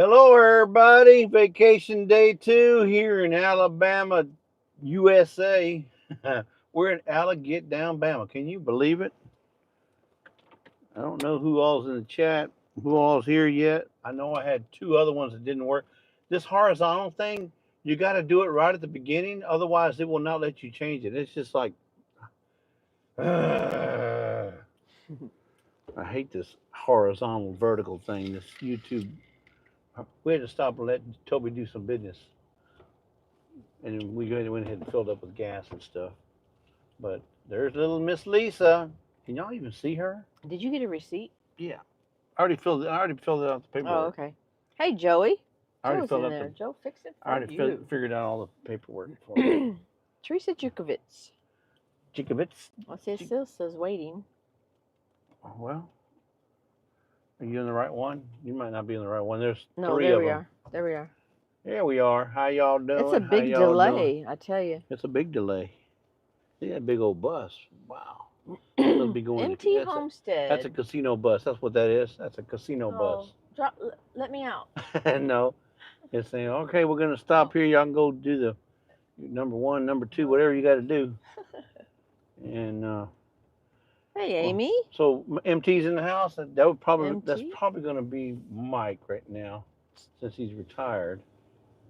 Hello, everybody. Vacation day 2 here in Alabama, USA. We're in Get Down, Bama. Can you believe it? I don't know who all's in the chat, who all's here yet. I know I had 2 other ones that didn't work. This horizontal thing, you got to do it right at the beginning. Otherwise, it will not let you change it. It's just like, I hate this horizontal vertical thing, this YouTube. We had to stop and let Toby do some business. And then we went ahead and filled up with gas and stuff. But there's little Miss Lisa. Can y'all even see her? Did you get a receipt? Yeah. I already filled it out the paperwork. Oh, okay. Hey, Joey. I already Joe's filled in out there. Joe, fix it for I already you. figured out all the paperwork for me. Teresa Jukovitz. Chikovitz? Well, it still says waiting. Well, are you in the right one? You might not be in the right one. There's No, 3 there of we them. are. There we are. There we are. How y'all doing? It's a big delay, I tell you. It's a big delay. See that big old bus. Wow. It'll be going MT Homestead. That's a casino bus. That's what that is. That's a casino bus. Let me out. No. It's saying, okay, we're going to stop here. Y'all can go do the number 1, number 2, whatever you got to do. And hey, Amy. So MT's in the house. That's probably going to be Mike right now, since he's retired.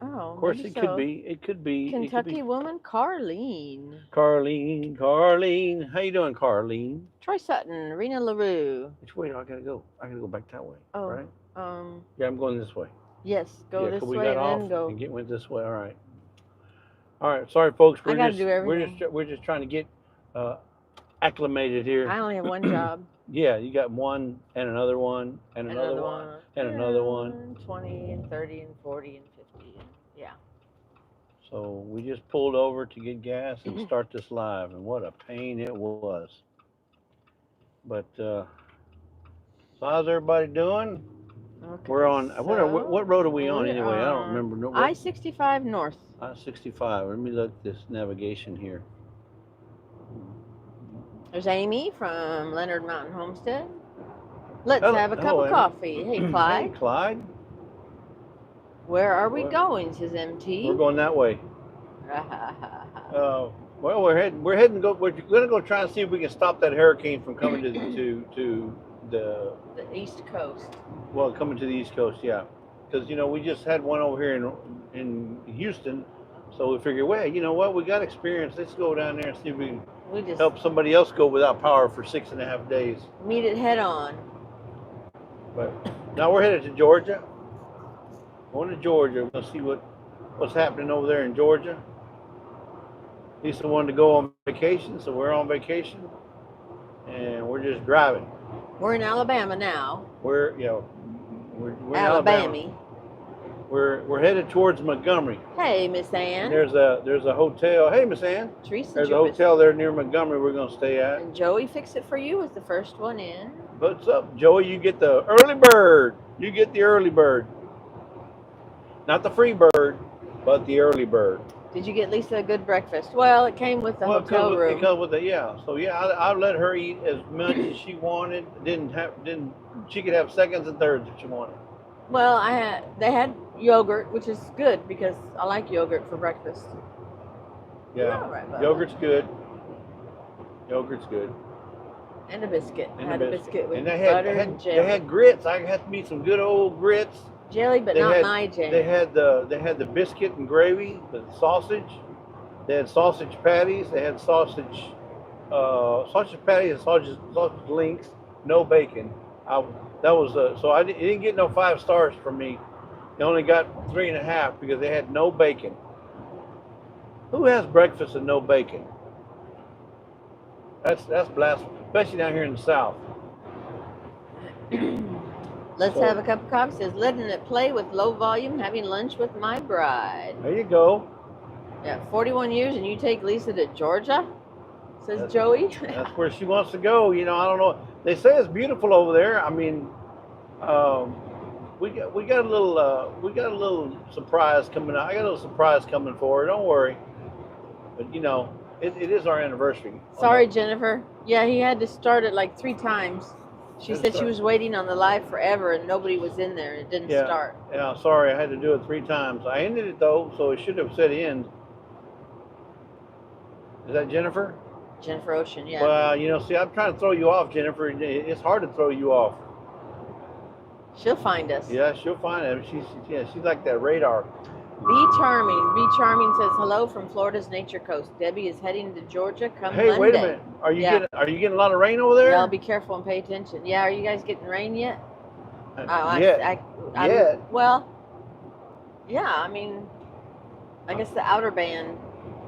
Oh, of course, it could be Kentucky woman Carlene. Carlene, how you doing, Carlene? Troy Sutton, Rena LaRue. Which way do I gotta go? I gotta go back that way. Oh, right? Yeah, I'm going this way. Yes, go this way and then go. And went this way. All right. Sorry, folks. I gotta do everything. We're just trying to get acclimated here. I only have one job. Yeah, you got one and another one and another one and another one. 20 and 30 and 40 and 50 and yeah. So we just pulled over to get gas and start this live, and what a pain it was. But so how's everybody doing? Okay, we're on. What road are we on anyway? I don't remember. I-65 North. I-65. Let me look at this navigation here. There's Amy from Leonard Mountain Homestead. Let's have a cup of coffee. Hey, Clyde. Hey, Clyde. Where are we going? Says MT. We're going that way. Well, we're going to go try and see if we can stop that hurricane from coming to the East Coast. Well, coming to the East Coast, yeah. Because we just had one over here in Houston, so we figured, well, you know what, we got experience. Let's go down there and see if we can help somebody else go without power for 6.5 days. Meet it head on. But now we're headed to Georgia. Going to Georgia. We're going to see what's happening over there in Georgia. Lisa wanted to go on vacation, so we're on vacation, and we're just driving. We're in Alabama now. We're Alabama. We're headed towards Montgomery. Hey, Miss Ann. There's a hotel. Hey, Miss Ann. Teresa. There's a hotel there near Montgomery we're going to stay at. And Joey Fix It For You was the first one in. What's up, Joey? You get the early bird. You get the early bird. Not the free bird, but the early bird. Did you get Lisa a good breakfast? Well, it came with the hotel room. It comes with the, yeah. So yeah, I let her eat as much as she wanted. She could have seconds and thirds if she wanted. Well, they had yogurt, which is good because I like yogurt for breakfast. Yeah, right, yogurt's good. Yogurt's good. And a biscuit. I had a biscuit with butter and jelly. They had grits. I had to meet some good old grits. Jelly, but not my jam. They had the biscuit and gravy, the sausage. They had sausage patties. They had sausage patties and sausage links. No bacon. So it didn't get no 5 stars from me. They only got 3.5 because they had no bacon. Who has breakfast and no bacon? That's blasphemy, especially down here in the South. Let's have a cup of coffee. Says letting it play with low volume, having lunch with my bride. There you go. Yeah, 41 years and you take Lisa to Georgia? Says Joey. That's where she wants to go. I don't know. They say it's beautiful over there. I mean, we got a little surprise coming out. I got a little surprise coming for her. Don't worry. But it is our anniversary. Sorry, Jennifer. Yeah, he had to start it like 3 times. She said she was waiting on the live forever and nobody was in there and it didn't start. Yeah, sorry, I had to do it 3 times. I ended it though, so it should have said end. Is that Jennifer? Jennifer Ocean, yeah. Well, you know, see, I'm trying to throw you off, Jennifer. It's hard to throw you off. She'll find us. Yeah, she'll find it. She's like that radar. Be Charming. Be Charming says hello from Florida's Nature Coast. Debbie is heading to Georgia come Monday. Hey, wait a minute. Are you getting a lot of rain over there? Y'all be careful and pay attention. Yeah, are you guys getting rain yet? Yeah. Well, yeah. I mean, I guess the outer band,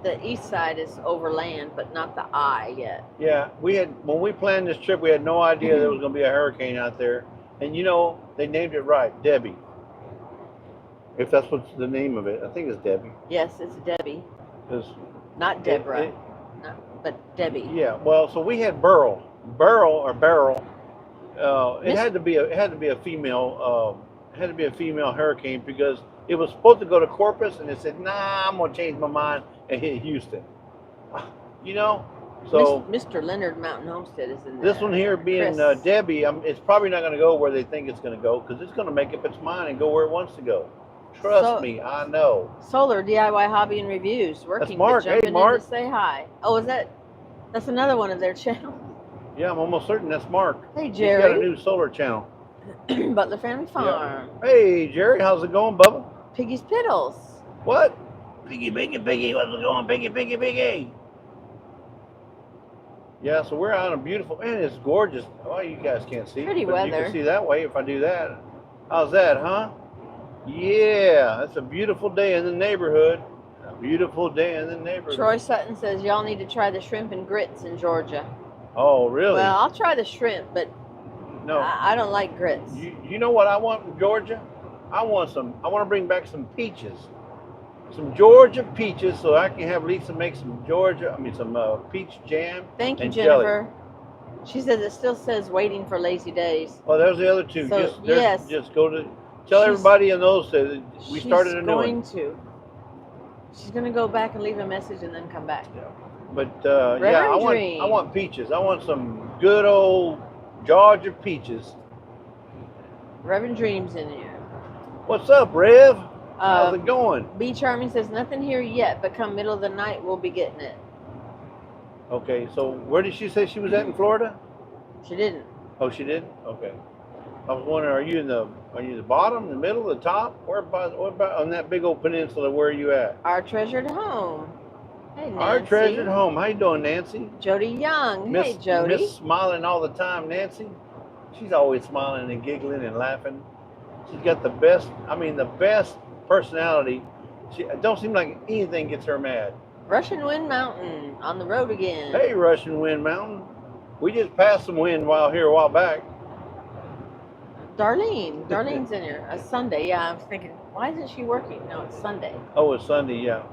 the east side is over land, but not the eye yet. Yeah, when we planned this trip, we had no idea there was going to be a hurricane out there, and you know they named it right, Debbie. If that's what's the name of it, I think it's Debbie. Yes, it's Debbie. Not Deborah, but Debbie. Yeah. Well, so we had Beryl. It had to be a female. Had to be a female hurricane because it was supposed to go to Corpus, and it said, "Nah, I'm gonna change my mind and hit Houston." You know. So Mr. Leonard Mountain Homestead is in there. This one here being Debbie, it's probably not going to go where they think it's going to go because it's going to make up its mind and go where it wants to go. Trust me, I know. Solar DIY Hobby and Reviews. Working. That's Mark. Hey, Mark. In to say hi. Oh, that's another one of their channels. Yeah, I'm almost certain that's Mark. Hey, Jerry. He's got a new solar channel. Butler Family Farm. Yeah. Hey, Jerry, how's it going, Bubba? Piggy's Piddles. What? Piggy, Piggy, Piggy, what's it going, Piggy, Piggy, Piggy? Yeah, so we're out on a beautiful, man, it's gorgeous. Well, you guys can't see. Pretty weather. You can see that way if I do that. How's that, huh? Yeah, it's a beautiful day in the neighborhood. A beautiful day in the neighborhood. Troy Sutton says y'all need to try the shrimp and grits in Georgia. Oh, really? Well, I'll try the shrimp, but no, I don't like grits. You know what I want from Georgia? I want to bring back some peaches. Some Georgia peaches, so I can have Lisa make some peach jam. Thank you, and Jennifer. Jelly. She says it still says waiting for lazy days. Oh, there's the other two. So, just go to tell everybody in those that we started a new one. She's going to go back and leave a message and then come back. Yeah. But I want peaches. I want some good old Georgia peaches. Reverend Dreams in here. What's up, Rev? How's it going? B Charming says nothing here yet, but come middle of the night we'll be getting it. Okay, so where did she say she was at in Florida? She didn't. Oh, she didn't? Okay. I was wondering, are you the bottom, the middle, the top? What about on that big old peninsula? Where are you at? Our treasured home. Hey, Nancy. Our treasured home. How you doing, Nancy? Jody Young. Hey, Jody. Miss smiling all the time, Nancy. She's always smiling and giggling and laughing. She's got the best personality. She don't seem like anything gets her mad. Russian Wind Mountain on the road again. Hey, Russian Wind Mountain. We just passed some wind a while back. Darlene's in here. A Sunday. Yeah, I was thinking, why isn't she working? No, it's Sunday. Oh, it's Sunday. Yeah.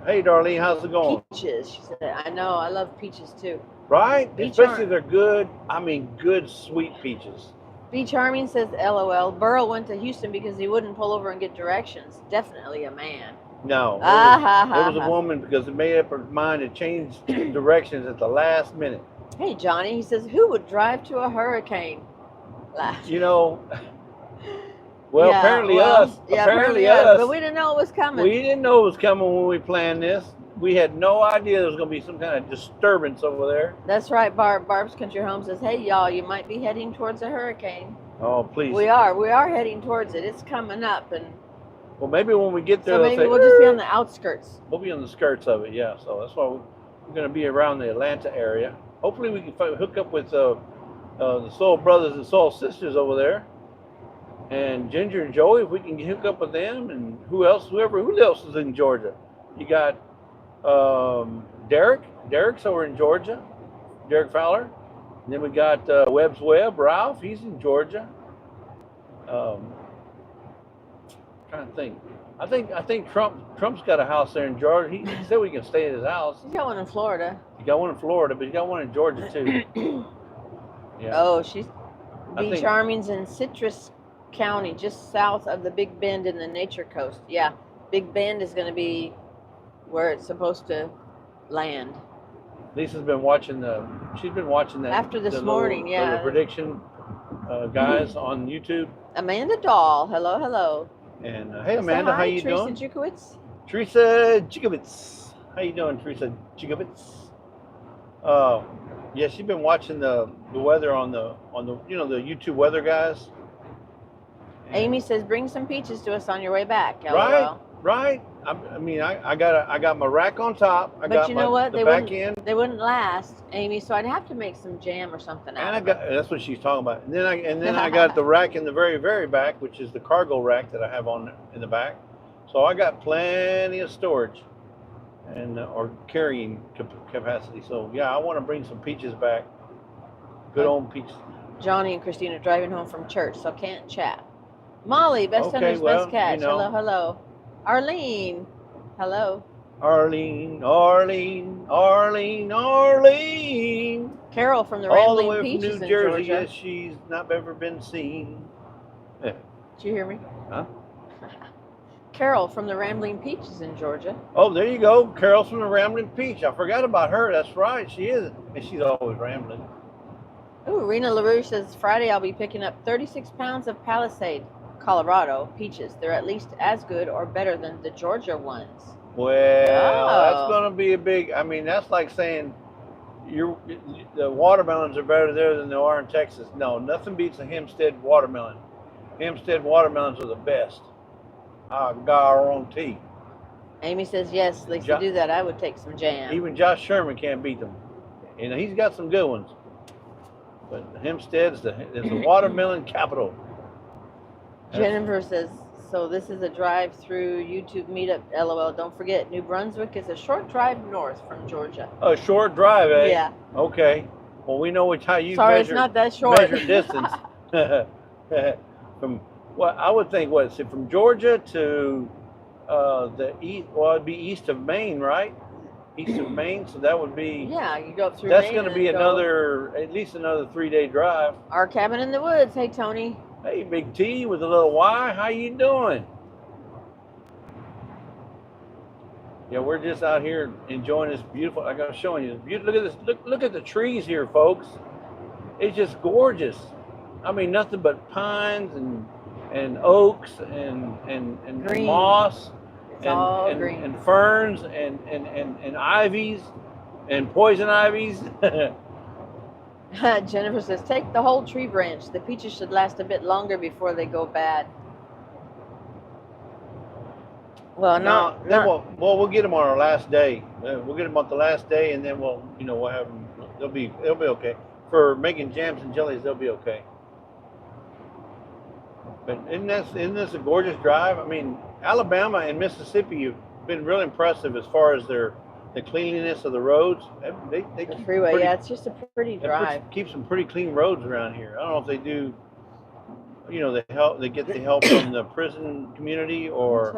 Hey, Darlene, how's it going? Peaches. She said, I know. I love peaches too. Right? Especially they're good. I mean, good sweet peaches. B Charming says, LOL. Burl went to Houston because he wouldn't pull over and get directions. Definitely a man. No. It was a woman because it made up her mind to change directions at the last minute. Hey, Johnny. He says, who would drive to a hurricane? You know, apparently us. But we didn't know it was coming. We didn't know it was coming when we planned this. We had no idea there was going to be some kind of disturbance over there. That's right. Barb's Country Home says, hey, y'all, you might be heading towards a hurricane. Oh, please. We are heading towards it. It's coming up. And well, maybe when we get there, so maybe we'll just be on the outskirts. We'll be on the skirts of it, yeah. So that's why we're going to be around the Atlanta area. Hopefully we can hook up with the Soul Brothers and Soul Sisters over there. And Ginger and Joey, if we can hook up with them. And who else is in Georgia? You got Derek. Derek's over in Georgia. Derek Fowler. And then we got Webb's Webb. Ralph, he's in Georgia. Trying to think. I think Trump's got a house there in Georgia. He said we can stay at his house. He's got one in Florida. He got one in Florida, but he's got one in Georgia too. Yeah. Oh, B Charming's in Citrus County, just south of the Big Bend in the Nature Coast. Yeah, Big Bend is going to be where it's supposed to land. Lisa's been watching she's been watching that After this the morning, little, yeah. the prediction guys on YouTube. Amanda Dahl, hello, hello. And hey, Say Amanda, hi, how you Teresa doing? Jukowitz. Teresa Jukowitz. How you doing, Teresa Jukowitz? Yeah, she's been watching the weather on the the YouTube weather guys. And Amy says, bring some peaches to us on your way back. LOL. Right. I mean, I got my rack on top. I But got you know what? the back end. They wouldn't last, Amy. So I'd have to make some jam or something out of it. That's what she's talking about. And then I got the rack in the very back, which is the cargo rack that I have on in the back. So I got plenty of storage and or carrying capacity. So yeah, I want to bring some peaches back. Good old peaches. Johnny and Christina driving home from church, so can't chat. Molly, best hunters, best catch. Hello, hello. Arlene, hello. Arlene. Carol from the all Rambling the way Peaches from New in Jersey. Georgia. Yes, she's not ever been seen. Did you hear me? Huh? Carol from the Rambling Peaches in Georgia. Oh, there you go. Carol from the Rambling Peach. I forgot about her. That's right. She is. And she's always rambling. Ooh, Rena LaRouche says, Friday I'll be picking up 36 pounds of Palisade, Colorado peaches. They're at least as good or better than the Georgia ones. Well, that's going to be a big, I mean, that's like saying the watermelons are better there than they are in Texas. No, nothing beats a Hempstead watermelon. Hempstead watermelons are the best. I guarantee. Amy says, yes, Lisa, do that. I would take some jam. Even Josh Sherman can't beat them. You know, he's got some good ones. But Hempstead is the watermelon capital. Jennifer says, so this is a drive-through YouTube meetup, LOL. Don't forget, New Brunswick is a short drive north from Georgia. A short drive, eh? Yeah. Okay. Well, we know how you Sorry, measure, it's not that short. measure distance. From what I would think, what is it, from Georgia to the east? Well, it'd be east of Maine, right? East of Maine, so that would be. Yeah, you go up through. That's Maine going to be at least another 3-day drive. Our cabin in the woods. Hey, Tony. Hey, Big T with a little Y. How you doing? Yeah, we're just out here enjoying this beautiful. Like I was showing you, look at this. Look at the trees here, folks. It's just gorgeous. I mean, nothing but pines and oaks and moss. And green. And ferns and ivies and poison ivies. Jennifer says, take the whole tree branch. The peaches should last a bit longer before they go bad. Well, we'll get them on our last day. We'll get them on the last day, and then we'll have them. They'll be okay for making jams and jellies. They'll be okay. But isn't this a gorgeous drive? I mean, Alabama and Mississippi have been real impressive as far as the cleanliness of the roads. They the freeway, yeah, it's just a pretty drive. Keep some pretty clean roads around here. I don't know if they do, they get the help from the prison community, or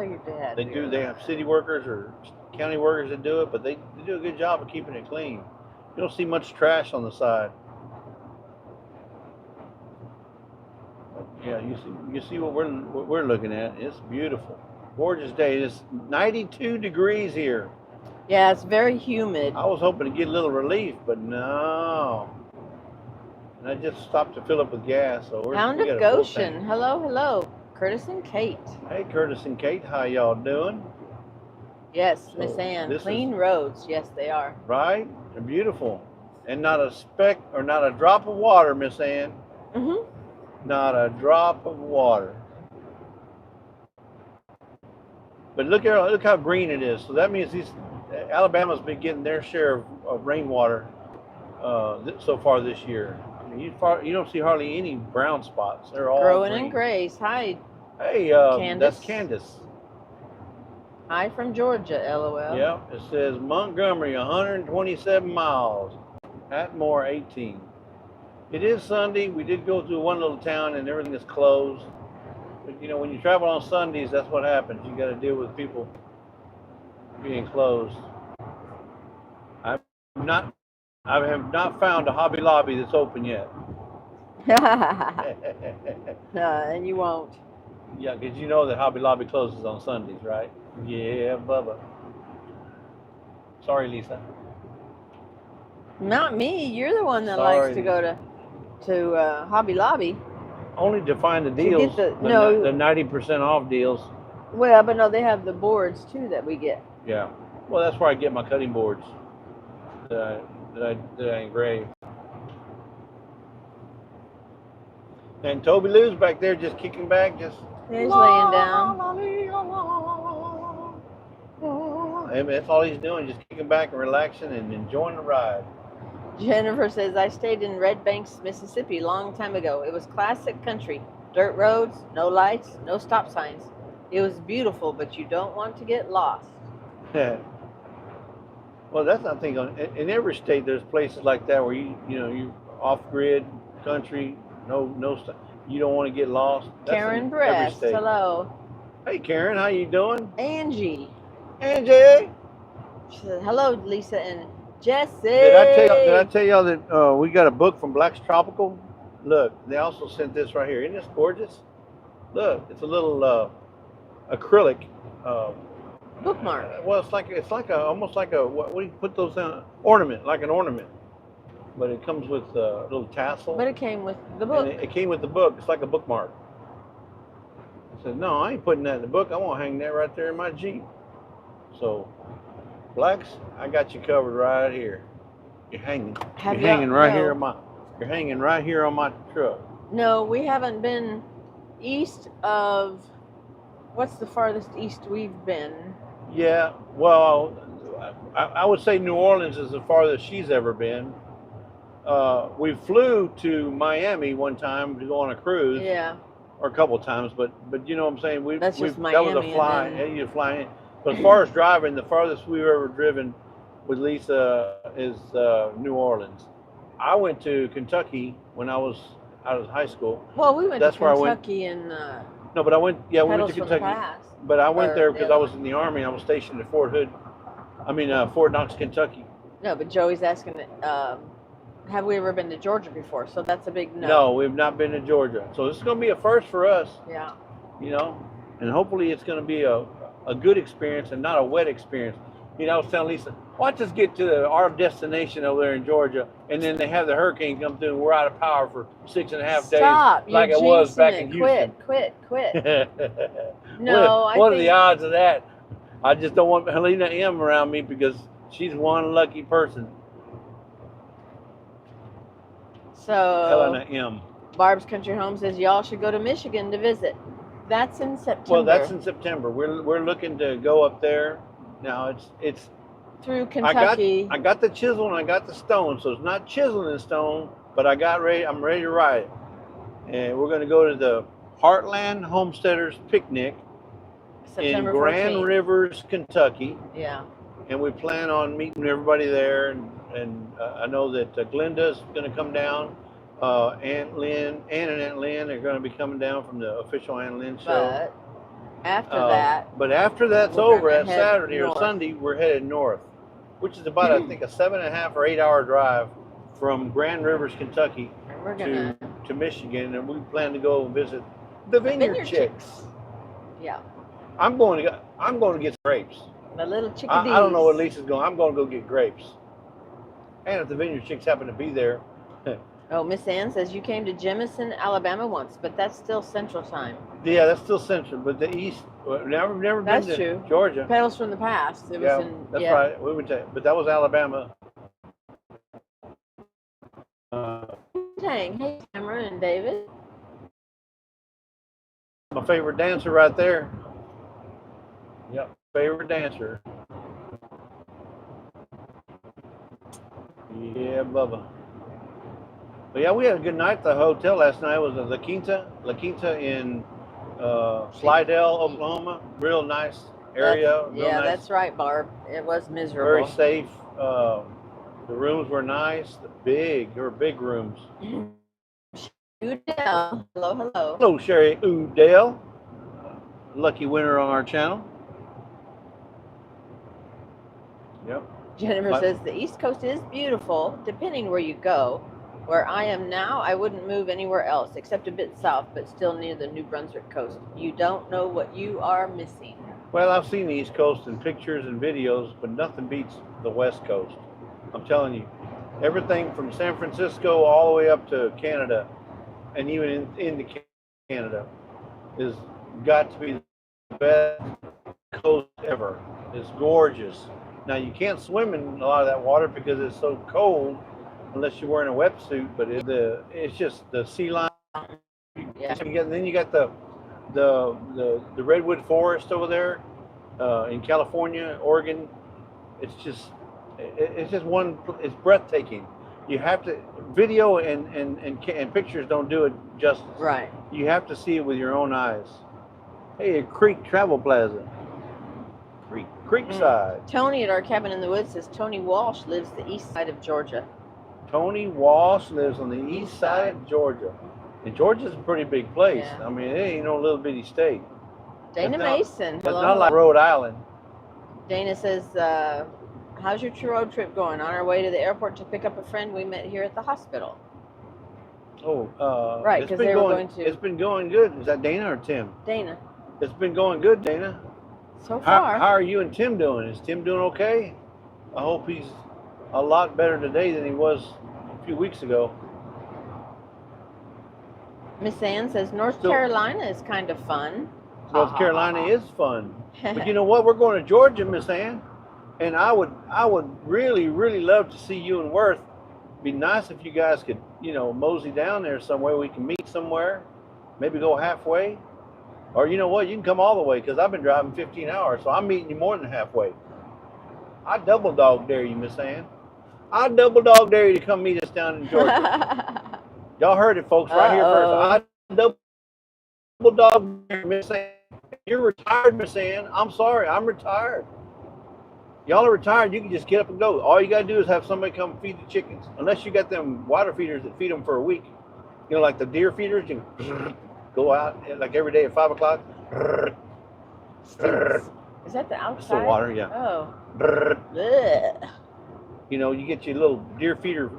they have city workers or county workers that do it, but they do a good job of keeping it clean. You don't see much trash on the side. Yeah, you see what we're looking at. It's beautiful, gorgeous day. It's 92 degrees here. Yeah, it's very humid. I was hoping to get a little relief, but no. And I just stopped to fill up with gas. So Pound of Goshen. Hello, Curtis and Kate. Hey, Curtis and Kate, how y'all doing? Yes, Miss Ann. Clean roads. Yes, they are. Right? They're beautiful, and not a speck or not a drop of water, Miss Ann. Mhm. Not a drop of water. But look how green it is. So that means Alabama's been getting their share of rainwater so far this year. I mean, you don't see hardly any brown spots. They're all growing green. in grace. Hi. Hey, Candace. that's Candace. Hi from Georgia, LOL. Yeah, it says Montgomery 127 miles, Atmore 18. It is Sunday. We did go through one little town and everything is closed. But when you travel on Sundays, that's what happens. You got to deal with people being closed. I have not found a Hobby Lobby that's open yet. And you won't. Yeah, because you know that Hobby Lobby closes on Sundays, right? Yeah, Bubba. Sorry, Lisa. Not me. You're the one that Sorry. likes to go to Hobby Lobby. Only to find the To deals, get the no. 90% off deals. Well, but no, they have the boards too that we get. Yeah. Well, that's where I get my cutting boards that I engrave. And Toby Lou's back there just kicking back, just He's laying down. And that's all he's doing, just kicking back and relaxing and enjoying the ride. Jennifer says, I stayed in Red Banks, Mississippi long time ago. It was classic country. Dirt roads, no lights, no stop signs. It was beautiful, but you don't want to get lost. Well, that's not thing. In every state, there's places like that where you off grid country, no stuff. You don't want to get lost. That's Karen Breast, hello. Hey Karen, how you doing? Angie. Angie. She said, hello, Lisa and Jesse. Did I tell y'all that we got a book from Black's Tropical? Look, they also sent this right here. Isn't this gorgeous? Look, it's a little acrylic. Bookmark. Well, it's like almost like a what do you put those in? Ornament, like an ornament. But it comes with a little tassel. But it came with the book. And it came with the book. It's like a bookmark. I said, no, I ain't putting that in the book. I want to hang that right there in my Jeep. So, Blacks, I got you covered right here. You're hanging. You're hanging right here on my truck. No, we haven't been east of. What's the farthest east we've been? Yeah, well, I would say New Orleans is the farthest she's ever been. We flew to Miami one time to go on a cruise. Yeah. Or a couple of times, but you know what I'm saying? Miami. That was a fly. Yeah, you fly in. But as far as driving, the farthest we've ever driven with Lisa is New Orleans. I went to Kentucky when I was out of high school. Well, we went to Kentucky and. No, but I went. Yeah, we went to Kentucky. But I went there because I was in the Army. I was stationed at Fort Knox, Kentucky. No, but Joey's asking, have we ever been to Georgia before? So that's a big no. No, we've not been to Georgia. So this is going to be a first for us. Yeah. You know, and hopefully it's going to be a good experience and not a wet experience. You know, I was telling Lisa, watch us get to our destination over there in Georgia, and then they have the hurricane come through, and we're out of power for 6.5 days, like it was back in Houston. Quit. No, what are the odds of that? I just don't want Helena M around me because she's one lucky person. So Helena M. Barb's Country Home says y'all should go to Michigan to visit. That's in September. Well, that's in September. We're looking to go up there. Now it's through Kentucky. I got the chisel and I got the stone, so it's not chiseling in stone, but I'm ready to ride it. And we're going to go to the Heartland Homesteaders Picnic September in Grand 14th. Rivers, Kentucky. Yeah. And we plan on meeting everybody there, and I know that Glenda's going to come down. Aunt Lynn, Ann and Aunt Lynn are going to be coming down from the official Aunt Lynn show. But after that's over, at Saturday or Sunday, we're headed north, which is about I think a 7.5 or 8 hour drive from Grand Rivers, Kentucky to Michigan, and we plan to go visit the Vineyard Chicks. Yeah. I'm going to get grapes. The little chickadees. I don't know what Lisa's going. I'm going to go get grapes. And if the Vineyard Chicks happen to be there. Oh, Miss Ann says you came to Jemison, Alabama once, but that's still Central Time. Yeah, that's still Central, but the East. Never that's been to true. Georgia. Pedals from the past. It was that's right. We would but that was Alabama. Dang, hey, Cameron and David. My favorite dancer right there. Yep, favorite dancer. Yeah, Bubba. But yeah, we had a good night at the hotel last night. It was La Quinta in Slidell, Oklahoma. Real nice area. Nice. That's right, Barb. It was miserable. Very safe. The rooms were nice. They were big rooms. Udell. Hello. Hello, Sherry Udell. Lucky winner on our channel. Yep. Jennifer says the East Coast is beautiful, depending where you go. Where I am now, I wouldn't move anywhere else except a bit south, but still near the New Brunswick coast. You don't know what you are missing. Well, I've seen the East Coast in pictures and videos, but nothing beats the West Coast. I'm telling you. Everything from San Francisco all the way up to Canada, and even into Canada, is got to be the best coast ever. It's gorgeous. Now you can't swim in a lot of that water because it's so cold, unless you're wearing a wetsuit. But it's just the sea line. Yeah. Then you got the redwood forest over there in California, Oregon. It's just it's breathtaking. You have to video and pictures don't do it justice. Right. You have to see it with your own eyes. Hey, a Creek Travel Plaza. Creekside. Tony at our cabin in the woods says Tony Walsh lives the east side of Georgia. Tony Walsh lives on the east side of Georgia. And Georgia's a pretty big place. Yeah. I mean, it ain't no little bitty state. Dana Mason. It's not like Rhode Island. Dana says, how's your road trip going? On our way to the airport to pick up a friend we met here at the hospital. Oh, right, because they were going to. It's been going good. Is that Dana or Tim? Dana. It's been going good, Dana. So far. How are you and Tim doing? Is Tim doing okay? I hope he's a lot better today than he was a few weeks ago. Miss Ann says North Carolina is kind of fun. North Carolina is fun. But you know what? We're going to Georgia, Miss Ann. And I would really, really love to see you and Worth. It'd be nice if you guys could, mosey down there somewhere. We can meet somewhere. Maybe go halfway. Or you know what? You can come all the way because I've been driving 15 hours. So I'm meeting you more than halfway. I double dog dare you, Miss Ann. I double dog dare you to come meet us down in Georgia. Y'all heard it, folks, right here first. I double dog dare Miss Ann. You're retired, Miss Ann. I'm sorry, I'm retired. Y'all are retired, you can just get up and go. All you got to do is have somebody come feed the chickens. Unless you got them water feeders that feed them for a week. Like the deer feeders, you can go out like every day at 5 o'clock. Is that the outside? That's the water, yeah. Oh. You get your little deer feeder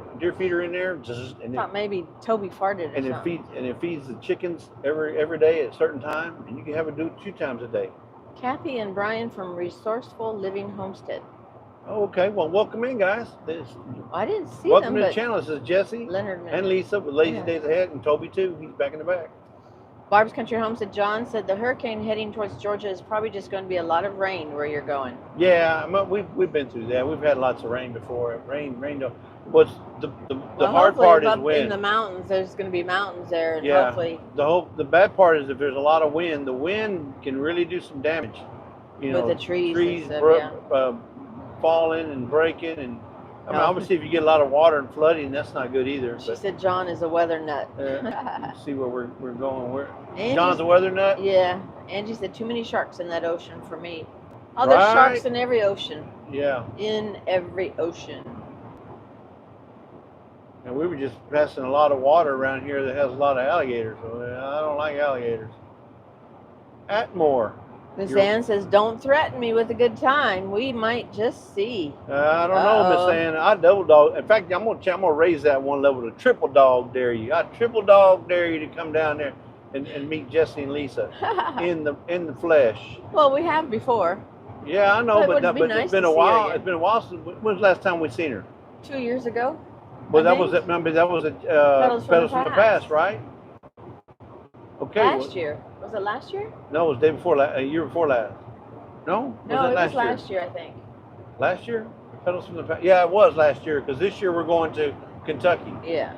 in there. I thought maybe Toby farted or something. It feeds the chickens every day at a certain time. And you can have it do 2 times a day. Kathy and Brian from Resourceful Living Homestead. Oh, okay. Well, welcome in, guys. I didn't see welcome them. to the channel. This is Jesse Leonard and Lisa with Lazy Days Ahead, and Toby too. He's back in the back. Barb's Country Homestead John said the hurricane heading towards Georgia is probably just going to be a lot of rain where you're going. Yeah, we've been through that. We've had lots of rain before. Rain. What's the hard part is wind. In the mountains, there's going to be mountains there, and yeah. Hopefully. The bad part is if there's a lot of wind, the wind can really do some damage. With the trees and stuff, falling and breaking, and I mean, obviously if you get a lot of water and flooding, that's not good either. She said John is a weather nut. See where we're going. John's a weather nut? Yeah. Angie said too many sharks in that ocean for me. Oh, there's sharks in every ocean. Yeah. In every ocean. And we were just passing a lot of water around here that has a lot of alligators. So I don't like alligators. Atmore. Miss Ann says, don't threaten me with a good time. We might just see. I don't know, Miss Ann. I double dog. In fact, I'm gonna raise that one level to triple dog dare you. I triple dog dare you to come down there and meet Jesse and Lisa in the flesh. Well, we have before. Yeah, I know, but it's been a while. It's been a while since. When was the last time we seen her? 2 years ago. Well, that was Pedals from the Past, right? Okay. Last year. Was it last year? No, it was the day before, a year before last. No? No, it was last year, I think. Last year? Pedals from the Past? Yeah, it was last year, because this year we're going to Kentucky. Yeah.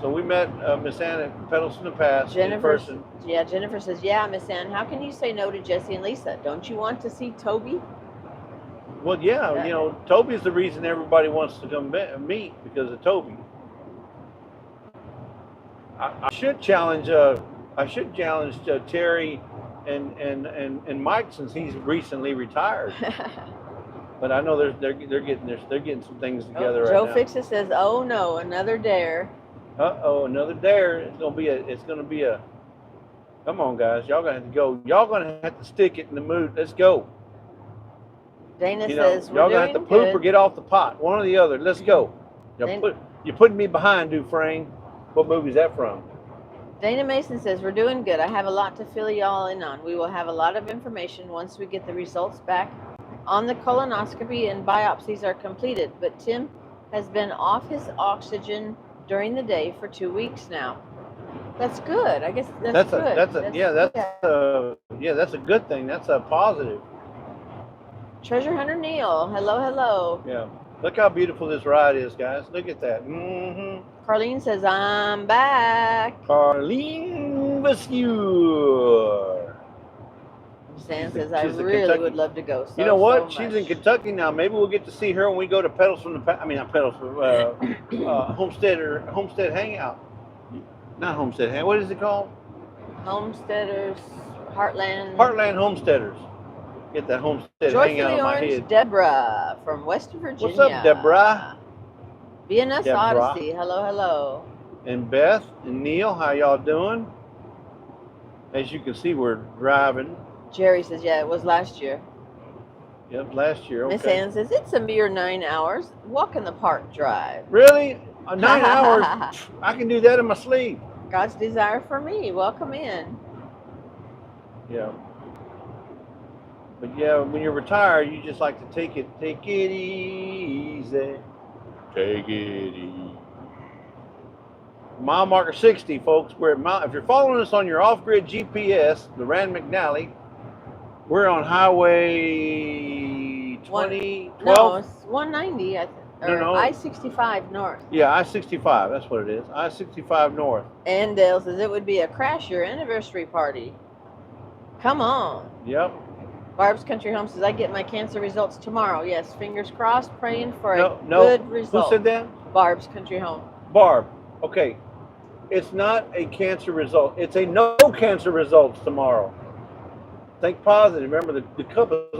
So we met Miss Ann at Pedals from the Past in person. Yeah, Jennifer says, yeah, Miss Ann, how can you say no to Jesse and Lisa? Don't you want to see Toby? Well, yeah, Toby's the reason everybody wants to come meet, because of Toby. I should challenge Terry and Mike, since he's recently retired. But I know they're getting some things together right now. Joe Fixer says, "Oh no, another dare." Another dare. It's gonna be a. Come on, guys, y'all gonna have to go. Y'all gonna have to stick it in the mood. Let's go. Dana says, y'all gonna have to poop or get off the pot. One or the other. Let's go. You're putting me behind, Dufresne. What movie is that from? Dana Mason says, we're doing good. I have a lot to fill y'all in on. We will have a lot of information once we get the results back on the colonoscopy and biopsies are completed. But Tim, has been off his oxygen during the day for 2 weeks now. That's good. I guess that's good. That's a good thing. That's a positive. Treasure Hunter Neil. Hello, hello. Yeah. Look how beautiful this ride is, guys. Look at that. Carlene says, I'm back. Carlene Vascure. Stan says, I really would love to go. So, you know what? So she's in Kentucky now. Maybe we'll get to see her when we go to Pedals from the... I mean, not Pedals, Homestead Hangout. Not Homestead Hangout. What is it called? Homesteaders, Heartland. Heartland Homesteaders. Get that Homestead Hangout on my head. Deborah from West Virginia. What's up, Deborah? BNS Odyssey. Hello, hello. And Beth and Neil, how y'all doing? As you can see, we're driving. Jerry says, yeah, it was last year. Yep, last year. Okay. Miss Ann says, it's a mere 9 hours. Walk in the park drive. Really? 9 hours? I can do that in my sleep. God's desire for me. Welcome in. Yeah. But yeah, when you're retired, you just like to take it easy. Take it easy. Mile marker 60, folks. We're at if you're following us on your off-grid GPS, the Rand McNally, we're on Highway 20. No, it's 190. I think. No. I-65 north. Yeah, I-65. That's what it is. I-65 north. And Dale says it would be a crash your anniversary party. Come on. Yep. Barb's Country Home says I get my cancer results tomorrow. Yes, fingers crossed. Praying for a good result. Who said that? Barb's Country Home. Barb. Okay. It's not a cancer result. It's a no cancer results tomorrow. Think positive. Remember, the cup is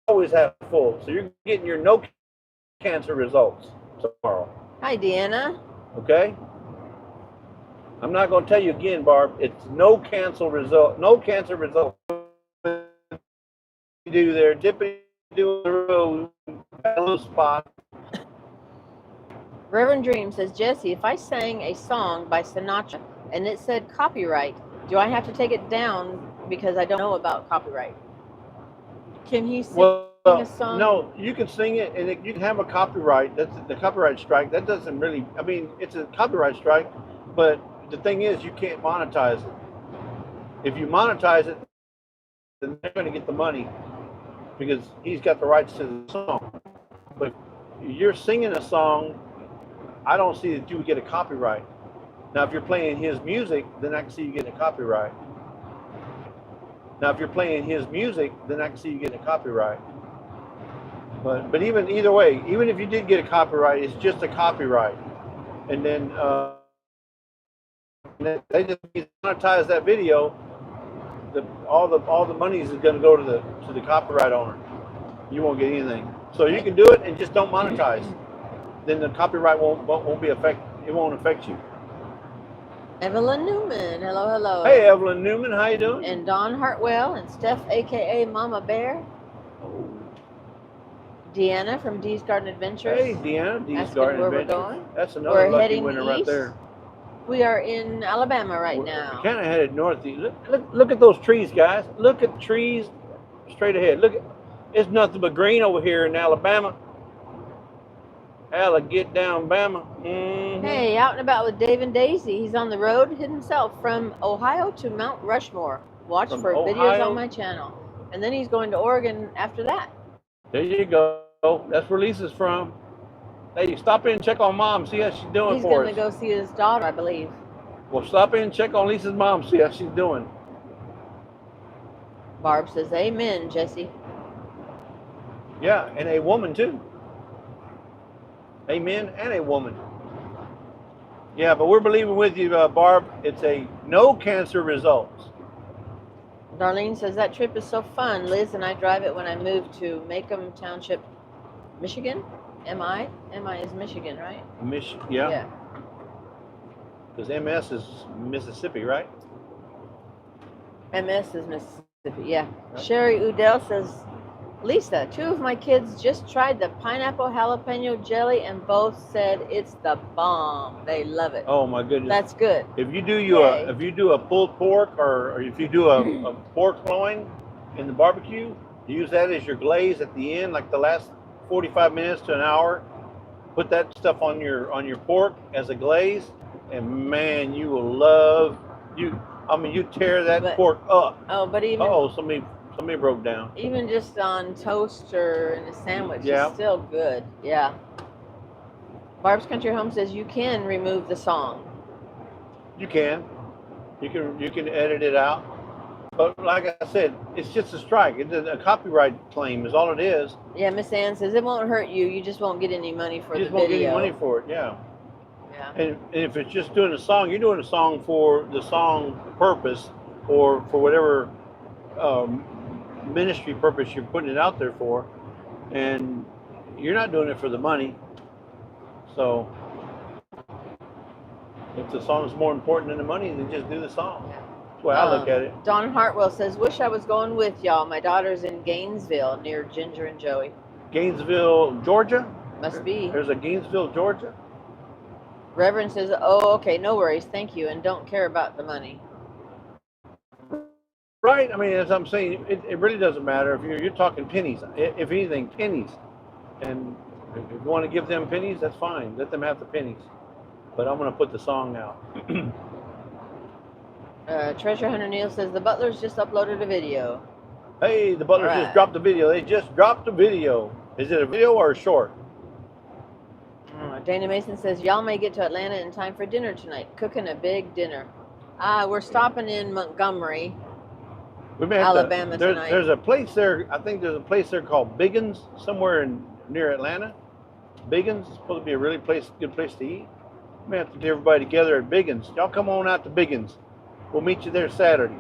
always half full. So you're getting your no cancer results tomorrow. Hi, Deanna. Okay? I'm not going to tell you again, Barb. It's no cancer result. No cancer results. Do there, dipping do the road, a little spot. Reverend Dream says, Jesse, if I sang a song by Sinatra and it said copyright, do I have to take it down because I don't know about copyright? Can he sing a song? No, you can sing it and you can have a copyright. That's the copyright strike. That doesn't really, I mean, it's a copyright strike, but the thing is you can't monetize it. If you monetize it, then they're going to get the money because he's got the rights to the song. But you're singing a song, I don't see that you would get a copyright. Now, if you're playing his music, then I can see you getting a copyright. Now, if you're playing his music, then I can see you getting a copyright. But either way, even if you did get a copyright, it's just a copyright. And then they just monetize that video. All the money is going to go to the copyright owner. You won't get anything. So you can do it and just don't monetize. Then the copyright won't be it won't affect you. Evelyn Newman, hello, hello. Hey, Evelyn Newman, how you doing? And Dawn Hartwell and Steph, aka Mama Bear. Oh. Deanna from Dee's Garden Adventures. Hey, Deanna, Dee's Garden where Adventures. We're going. That's another lucky winner east. right there. We are in Alabama right now. We're kind of headed northeast. Look at those trees, guys. Look at the trees straight ahead. It's nothing but green over here in Alabama. Get down, Bama. Mm-hmm. Hey, out and about with Dave and Daisy. He's on the road himself from Ohio to Mount Rushmore. Watch for videos on my channel. And then he's going to Oregon after that. There you go. That's where Lisa's from. Hey, stop in and check on Mom. See how she's doing for us. He's going to go see his daughter, I believe. Well, stop in and check on Lisa's mom. See how she's doing. Barb says, amen, Jesse. Yeah, and a woman, too. Amen, and a woman. Yeah, but we're believing with you, Barb. It's a no cancer results. Darlene says, that trip is so fun. Liz and I drive it when I move to Macomb Township, Michigan. MI is Michigan, right? Yeah. Because MS is Mississippi, right? MS is Mississippi, yeah. Right. Sherry Udell says, Lisa, 2 of my kids just tried the pineapple jalapeno jelly and both said it's the bomb. They love it. Oh my goodness. That's good. If you do a pulled pork or if you do a pork loin in the barbecue, use that as your glaze at the end, like the last 45 minutes to an hour. Put that stuff on your pork as a glaze, and man, you will love you. I mean, you tear that But pork up. but even Oh, somebody broke down. even just on toast or in a sandwich, Yeah. it's still good. Yeah. Barb's Country Home says you can remove the song. You can edit it out. But like I said, it's just a strike. It's a copyright claim is all it is. Yeah, Miss Ann says it won't hurt you. You just won't get any money for You the just won't video. get any money for it. Yeah. Yeah. And if it's just doing a song, you're doing a song for the song purpose or for whatever ministry purpose you're putting it out there for, and you're not doing it for the money. So if the song is more important than the money, then just do the song. Yeah. That's the way I look at it. Don Hartwell says, wish I was going with y'all. My daughter's in Gainesville near Ginger and Joey. Gainesville, Georgia? Must be. There's a Gainesville, Georgia? Reverend says, oh, okay, no worries, thank you, and don't care about the money. Right. I mean, as I'm saying, it really doesn't matter if you're talking pennies. If anything, pennies. And if you want to give them pennies, that's fine. Let them have the pennies. But I'm going to put the song out. Treasure Hunter Neil says, the Butlers just uploaded a video. Hey, the Butlers just dropped the video. They just dropped the video. Is it a video or a short? Dana Mason says, y'all may get to Atlanta in time for dinner tonight. Cooking a big dinner. We're stopping in Montgomery, Alabama tonight. There's a place there. I think there's a place there called Biggins, somewhere near Atlanta. Biggins is supposed to be a really good place to eat. We may have to get everybody together at Biggins. Y'all come on out to Biggins. We'll meet you there Saturday.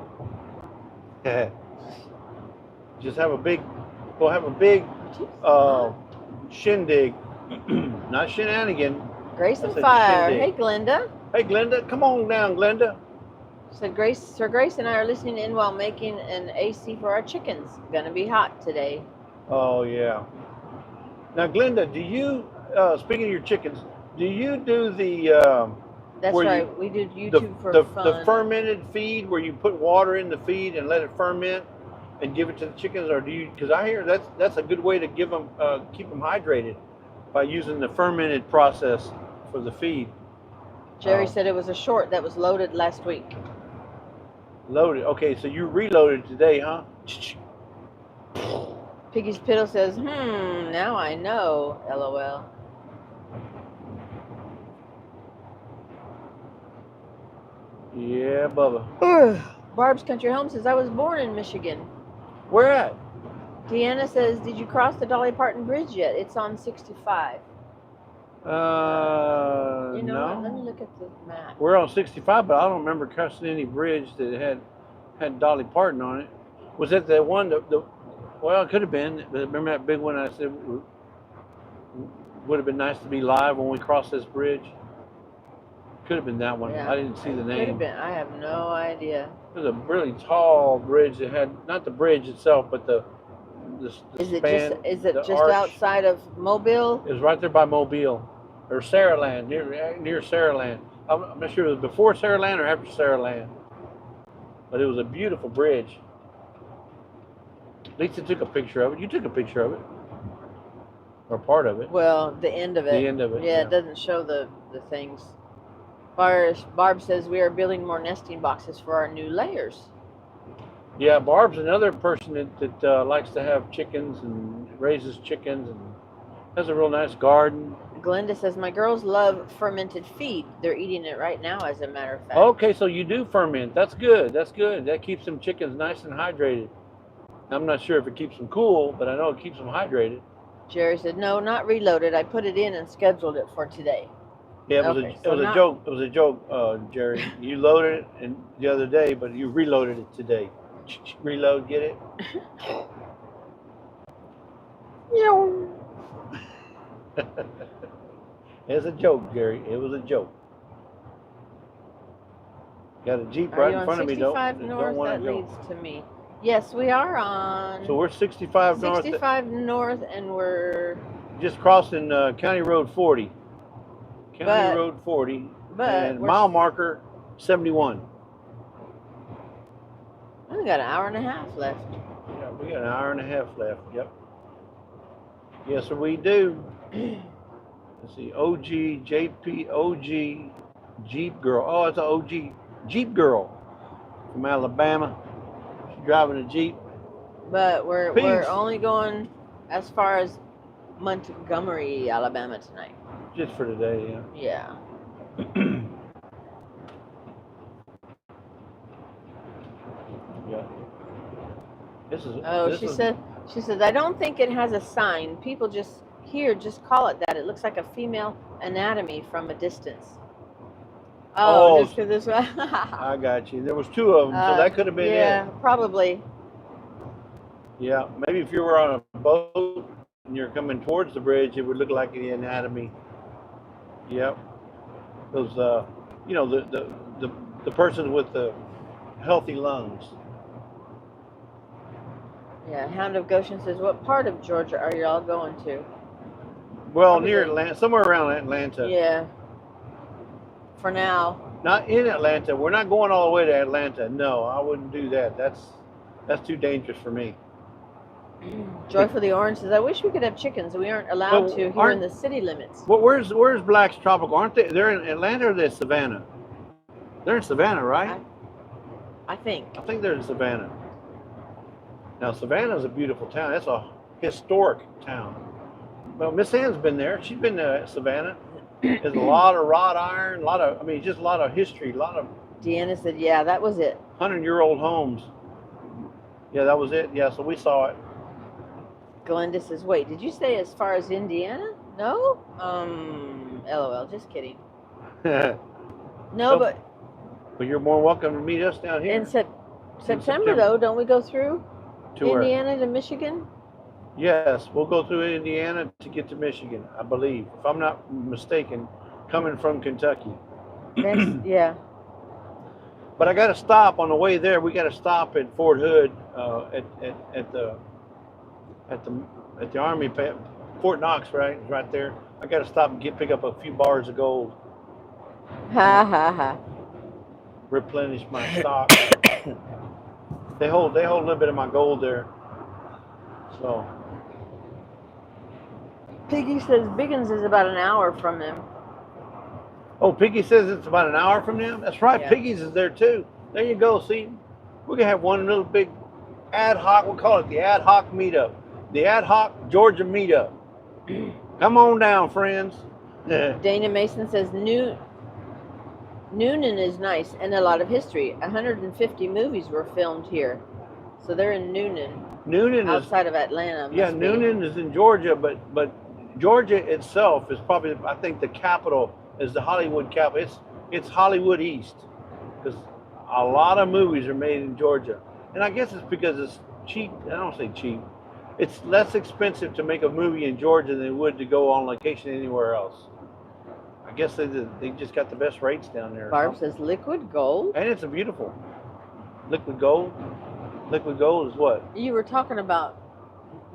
We'll have a big shindig. Not shenanigan. Grace and Fire. Hey, Glenda. Hey, Glenda. Come on down, Glenda. Said Sir Grace and I are listening in while making an AC for our chickens. Gonna be hot today. Oh, yeah. Now, Glenda, do you, speaking of your chickens, do you do the... That's right. We did YouTube for fun. The fermented feed where you put water in the feed and let it ferment and give it to the chickens? Or do you... Because I hear that's a good way to give them, keep them hydrated, by using the fermented process for the feed. Jerry said it was a short that was loaded last week. Loaded. Okay, so you reloaded today, huh? Piggy's Piddle says, now I know, LOL. Yeah, Bubba. Barb's Country Home says, I was born in Michigan. Where at? Deanna says, did you cross the Dolly Parton Bridge yet? It's on 65. No. Let me look at the map. We're on 65, but I don't remember crossing any bridge that had Dolly Parton on it. Was it the one well, it could have been. Remember that big one I said would have been nice to be live when we crossed this bridge? Could have been that one. Yeah, I didn't see the name. Could have been. I have no idea. It was a really tall bridge that had, not the bridge itself, but the span. Is it just arch. outside of Mobile? It was right there by Mobile, or Saraland, near Saraland. I'm not sure if it was before Saraland or after Saraland, but it was a beautiful bridge. Lisa took a picture of it. You took a picture of it, or part of it. Well, the end of it. The end of it. Yeah, it doesn't show the things. Barb says we are building more nesting boxes for our new layers. Yeah, Barb's another person that likes to have chickens and raises chickens and has a real nice garden. Glenda says, my girls love fermented feed. They're eating it right now, as a matter of fact. Okay, so you do ferment. That's good. That's good. That keeps them chickens nice and hydrated. I'm not sure if it keeps them cool, but I know it keeps them hydrated. Jerry said, no, not reloaded. I put it in and scheduled it for today. Yeah, it was a joke. It was a joke, Jerry. You loaded it the other day, but you reloaded it today. Reload, get it? It's a joke, Gary. It was a joke. Got a Jeep right in front of me. Don't want to go. That leads to me. Yes, we are on. So we're 65 north. 65 north, and we're just crossing County Road 40. Road 40. And mile marker 71. We got an hour and a half left. Yeah, we got an hour and a half left. Yep. Yes, sir, we do. Let's see, OG, JP, OG, Jeep Girl. Oh, it's an OG Jeep Girl from Alabama. She's driving a Jeep. But we're Peace. only going as far as Montgomery, Alabama tonight. Just for today, Yeah. Yeah. She said, I don't think it has a sign. People just call it that. It looks like a female anatomy from a distance. Oh, just because this one. I got you. There was two of them, so that could have been it. Yeah, probably. Yeah, maybe if you were on a boat and you're coming towards the bridge, it would look like the anatomy. Yep. Those, the person with the healthy lungs. Yeah, Hound of Goshen says, what part of Georgia are y'all going to? Well, probably near Atlanta, somewhere around Atlanta. Yeah. For now. Not in Atlanta. We're not going all the way to Atlanta. No, I wouldn't do that. That's too dangerous for me. Joy for the Orange says, I wish we could have chickens. We aren't allowed to here in the city limits. Well, where's Black's Tropical? Aren't they? They're in Atlanta or they're Savannah? They're in Savannah, right? I think. I think they're in Savannah. Now, Savannah's a beautiful town. That's a historic town. Well, Miss Ann's been there. She's been to Savannah. There's a lot of wrought iron, just a lot of history, a lot of... Deanna said, yeah, that was it. 100-year-old homes. Yeah, that was it. Yeah, so we saw it. Glenda says, wait, did you say as far as Indiana? No? LOL, just kidding. No, but you're more welcome to meet us down here. In September, though, don't we go through Indiana to Michigan? Yes, we'll go through Indiana to get to Michigan, I believe. If I'm not mistaken, coming from Kentucky. Yeah. But I got to stop on the way there. We got to stop at Fort Hood, at the Army, Fort Knox, right? It's right there. I got to stop and pick up a few bars of gold. Ha ha ha. Replenish my stock. They hold a little bit of my gold there. So. Piggy says Biggins is about an hour from them. Oh, Piggy says it's about an hour from them? That's right, yeah. Piggy's is there too. There you go, see? We're going to have one little big ad hoc, we'll call it the ad hoc meetup. The ad hoc Georgia meetup. Come on down, friends. Dana Mason says Noonan is nice and a lot of history. 150 movies were filmed here. So they're in Noonan outside of Atlanta. Yeah, Noonan is in Georgia, but Georgia itself is probably, I think, the capital is the Hollywood capital. It's Hollywood East, because a lot of movies are made in Georgia, and I guess it's because it's cheap. I don't say cheap. It's less expensive to make a movie in Georgia than it would to go on location anywhere else. I guess they just got the best rates down there. Barb says liquid gold, and it's a beautiful liquid gold. Liquid gold is what? You were talking about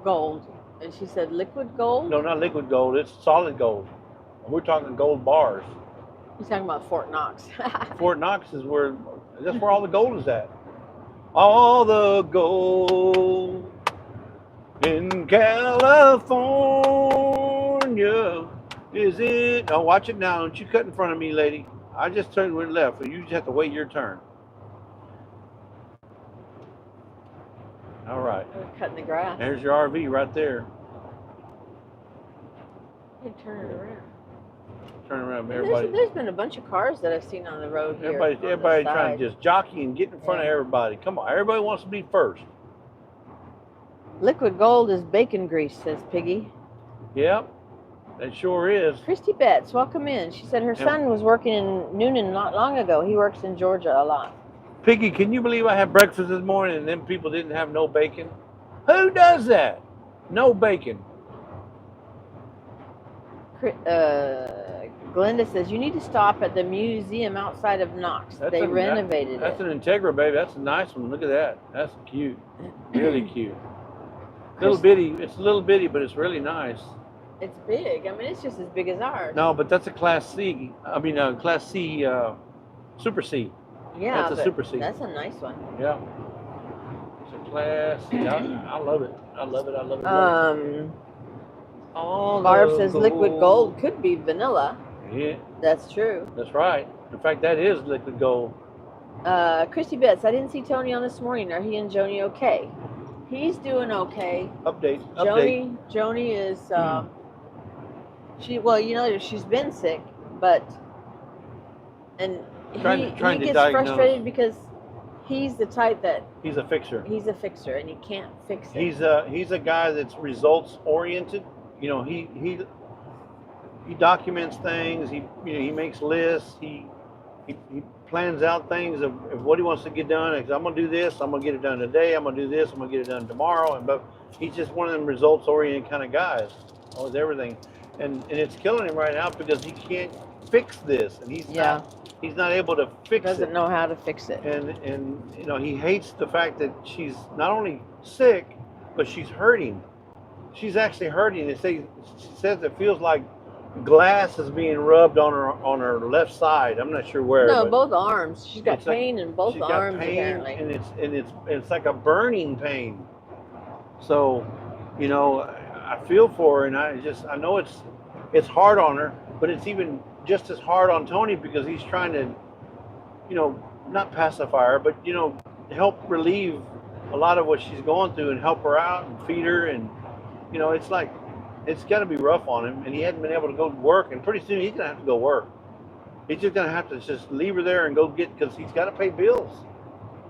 gold, and she said liquid gold? No, not liquid gold. It's solid gold. We're talking gold bars. He's talking about Fort Knox. Fort Knox that's where all the gold is at. All the gold in California is it. Oh, watch it now. Don't you cut in front of me, lady. I just turned and went left, so you just have to wait your turn. All right. Cutting the grass. There's your RV right there. You turn it around. Turn around, everybody. There's been a bunch of cars that I've seen on the road here. Everybody trying to just jockey and get in front of everybody. Come on, everybody wants to be first. Liquid gold is bacon grease, says Piggy. Yep, it sure is. Christy Betts, welcome in. She said her son was working in Noonan not long ago. He works in Georgia a lot. Piggy, can you believe I had breakfast this morning and them people didn't have no bacon? Who does that? No bacon. Glenda says, you need to stop at the museum outside of Knox. They renovated it. That's an Integra, baby. That's a nice one. Look at that. That's cute. Really cute. Little bitty. It's a little bitty, but it's really nice. It's big. I mean, it's just as big as ours. No, but that's a Class C. Class C, Super C. Yeah, that's a Super C. That's a nice one. Yeah. It's a Class C. I love it. I love it. All Barb the says liquid gold could be vanilla. Yeah, That's true. that's right. In fact, that is liquid gold. Christy Betts, I didn't see Tony on this morning. Are he and Joni okay? He's doing okay. Update. Joni is she's been sick, but and he gets frustrated because he's the type that he's a fixer. He's a fixer, and you can't fix it. He's a guy that's results oriented. You know, he documents things. He makes lists. He plans out things of what he wants to get done. I'm gonna do this. I'm gonna get it done today. I'm gonna do this. I'm gonna get it done tomorrow. But he's just one of them results oriented kind of guys with everything, and it's killing him right now because he can't fix this, and he's not able to fix it. Doesn't know how to fix it. And he hates the fact that she's not only sick, but she's hurting. She's actually hurting. She says it feels like glass is being rubbed on her left side. I'm not sure where. No, both arms. She's got pain in both arms apparently. And it's like a burning pain. So, I feel for her, and I know it's hard on her, but it's even just as hard on Tony because he's trying to, not pacify her, but help relieve a lot of what she's going through and help her out and feed her, and it's like it's got to be rough on him, and he hadn't been able to go to work, and pretty soon he's gonna have to go work. He's just gonna have to just leave her there and go get, because he's got to pay bills.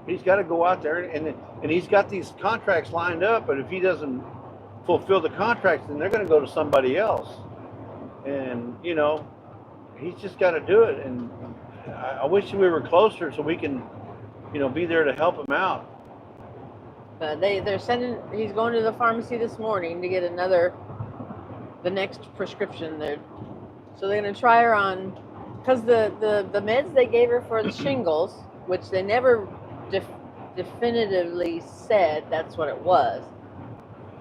He's got to go out there, and he's got these contracts lined up, but if he doesn't fulfill the contracts, then they're gonna go to somebody else, and he's just got to do it. And I wish we were closer so we can, be there to help him out. They're sending. He's going to the pharmacy this morning to get the next prescription there. So they're going to try her on, because the meds they gave her for the shingles, which they never definitively said that's what it was,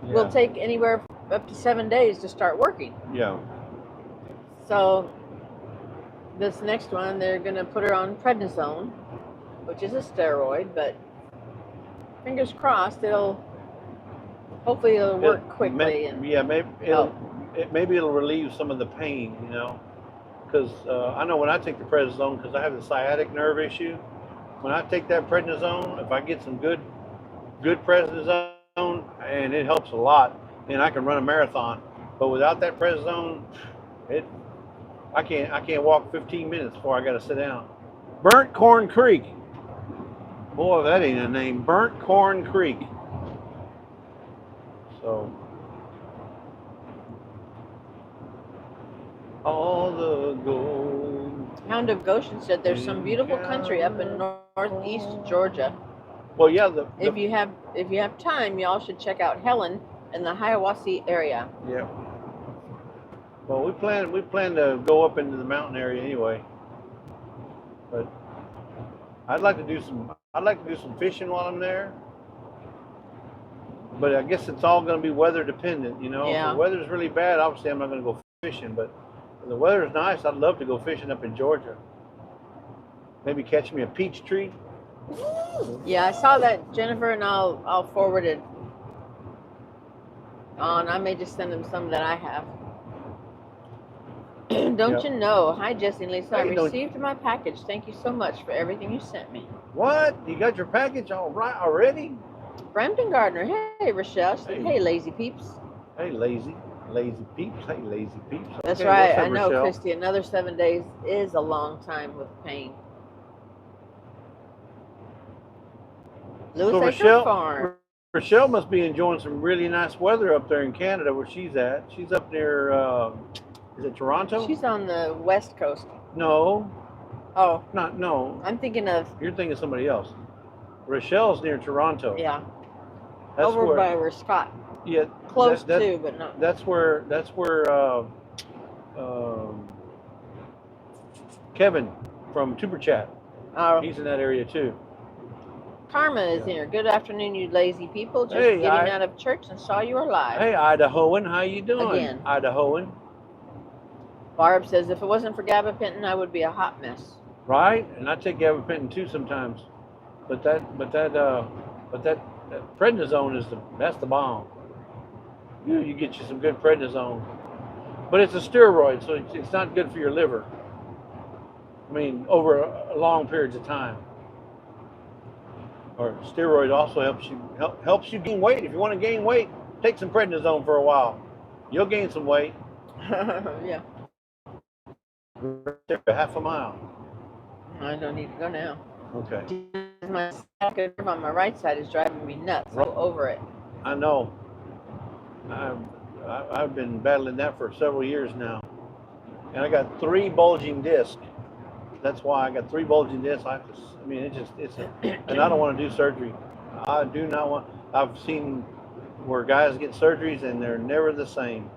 will take anywhere up to 7 days to start working. Yeah. So this next one, they're going to put her on prednisone, which is a steroid, but fingers crossed hopefully it'll work quickly. Maybe it'll relieve some of the pain, because I know when I take the prednisone, because I have the sciatic nerve issue, when I take that prednisone, if I get some good prednisone, and it helps a lot, and I can run a marathon. But without that prednisone, I can't walk 15 minutes before I got to sit down. Burnt Corn Creek. Boy, that ain't a name. Burnt Corn Creek. So, all the gold. Hound of Goshen said there's some beautiful country up in northeast Georgia. Well, yeah. If you have time, y'all should check out Helen in the Hiawassee area. Yeah. Well, we plan to go up into the mountain area anyway. But I'd like to do some fishing while I'm there. But I guess it's all going to be weather dependent, Yeah. If the weather's really bad, obviously I'm not going to go fishing. But if the weather's nice, I'd love to go fishing up in Georgia. Maybe catch me a peach tree. Yeah, I saw that, Jennifer, and I'll forward it on. I may just send them some that I have. Don't you know? Hi, Jesse and Lisa. I received my package. Thank you so much for everything you sent me. What? You got your package all right already? Brampton Gardner. Hey, Rochelle. She said, hey, lazy peeps. Hey, lazy peeps. Hey, lazy peeps. Okay, that's right. I know, Rochelle? Christy. Another 7 days is a long time with pain. Lewis Acre Farm. Rochelle must be enjoying some really nice weather up there in Canada where she's at. She's up near, is it Toronto? She's on the west coast. No. Oh. No. I'm thinking of... You're thinking of somebody else. Rochelle's near Toronto. Yeah. That's over by where Scott. Yeah. Close to, but not. That's where Kevin from Tuber Chat. Oh. He's in that area too. Karma is here. Good afternoon, you lazy people. Just getting out of church and saw you alive. Hey, Idahoan, how you doing? Again. Idahoan. Barb says, if it wasn't for gabapentin, I would be a hot mess. Right, and I take gabapentin too sometimes, but that prednisone is that's the bomb. you get you some good prednisone. But it's a steroid, so it's not good for your liver. I mean, over long periods of time. Or steroid also helps you gain weight. If you want to gain weight, take some prednisone for a while. You'll gain some weight. Yeah. Half a mile. I don't need to go now. Okay. My sciatic nerve on my right side is driving me nuts. Go over it. I know. I've been battling that for several years now, and I got 3 bulging discs. That's why I got 3 bulging discs. I mean, and I don't want to do surgery. I do not want. I've seen where guys get surgeries and they're never the same.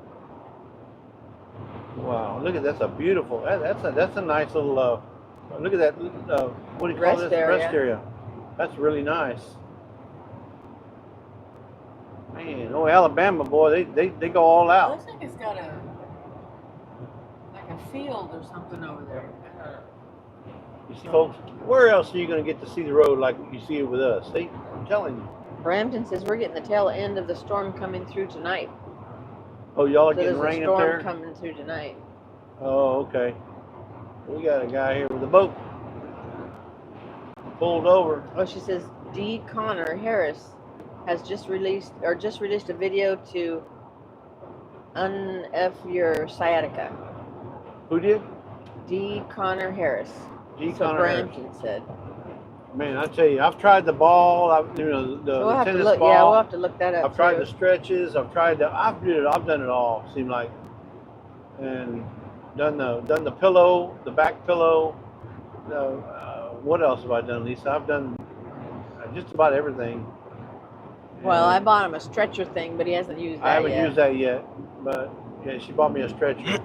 Wow, look at that's a beautiful. That's a nice little. Look at that. What do you call this? Rest area. That's really nice. Man, oh Alabama boy, they go all It out. looks like it's got a field or something over there. You see, folks, where else are you going to get to see the road like you see it with us? I'm telling you. Brampton says we're getting the tail end of the storm coming through tonight. Oh, y'all are getting rain up there? There's a storm coming through tonight. Oh, okay. We got a guy here with a boat. Pulled over. Oh, she says D. Connor Harris has just released a video to un-F your sciatica. Who did? D. Connor Harris. D. So Connor Brampton Harris said. Man, I tell you, I've tried the ball. The tennis ball. Yeah, we'll have to look that up. I've tried the stretches. I've done it all. Seemed like, and done the pillow, the back pillow. What else have I done, Lisa? I've done just about everything. Well, I bought him a stretcher thing, but he hasn't used that yet. I haven't used that yet, but yeah, she bought me a stretcher.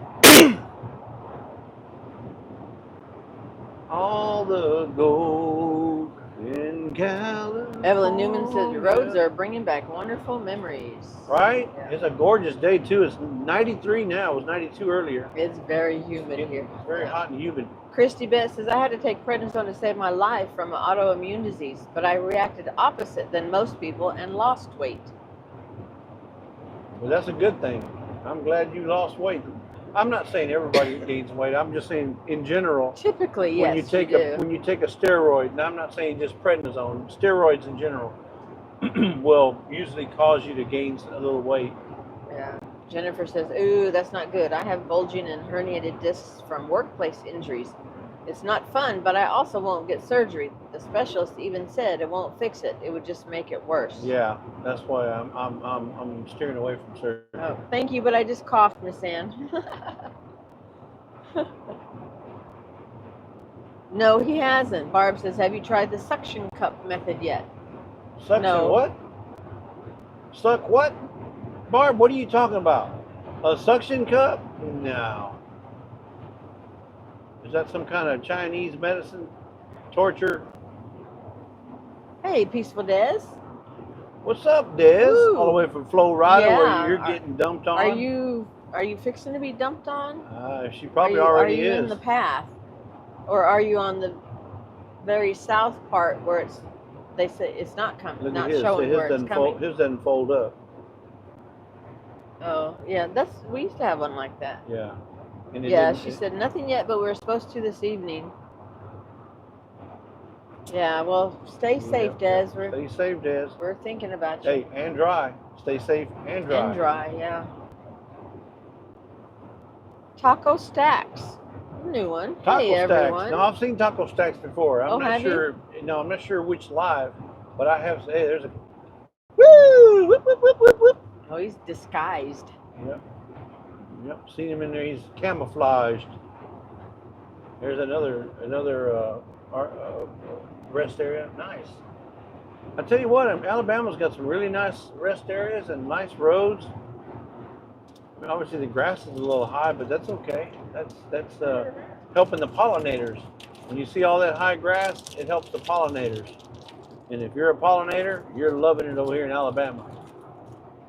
All the gold in California. Evelyn Newman says the roads are bringing back wonderful memories. Right? Yeah. It's a gorgeous day too. It's 93 now. It was 92 earlier. It's very humid here. It's very hot and humid. Christy Beth says, I had to take prednisone to save my life from an autoimmune disease, but I reacted opposite than most people and lost weight. Well, that's a good thing. I'm glad you lost weight. I'm not saying everybody gains weight. I'm just saying in general. Typically, when yes, when you take a steroid, and I'm not saying just prednisone, steroids in general will usually cause you to gain a little weight. Yeah. Jennifer says, ooh, that's not good. I have bulging and herniated discs from workplace injuries. It's not fun, but I also won't get surgery. The specialist even said it won't fix it. It would just make it worse. Yeah, that's why I'm steering away from surgery. Oh, thank you, but I just coughed, Miss Ann. No, he hasn't. Barb says, have you tried the suction cup method yet? Suction what? Suck what? Barb, what are you talking about? A suction cup? No. Is that some kind of Chinese medicine? Torture? Hey, Peaceful Dez. What's up, Dez? Ooh. All the way from Florida Yeah. where you're getting dumped on? Are you fixing to be dumped on? She probably already is. Are you in the path? Or are you on the very south part where they say it's not coming, Look not at his. showing where it's coming? His doesn't fold up. Oh, yeah, we used to have one like that. Yeah. Yeah, she said nothing yet, but we're supposed to this evening. Yeah, well, stay safe, Des. Stay safe, Des. We're thinking about you. Hey, and dry. Stay safe and dry. And dry, yeah. Taco Stacks. New one. Taco hey, Stacks. everyone. No, I've seen Taco Stacks before. I'm not sure. No, I'm not sure which live, but I have. Hey, there's a. Woo! Whoop, whoop, whoop, whoop, whoop. Oh, he's disguised. Yep. Yep. Seen him in there. He's camouflaged. There's another rest area. Nice. I tell you what, Alabama's got some really nice rest areas and nice roads. I mean, obviously the grass is a little high, but that's okay. That's helping the pollinators. When you see all that high grass, it helps the pollinators. And if you're a pollinator, you're loving it over here in Alabama.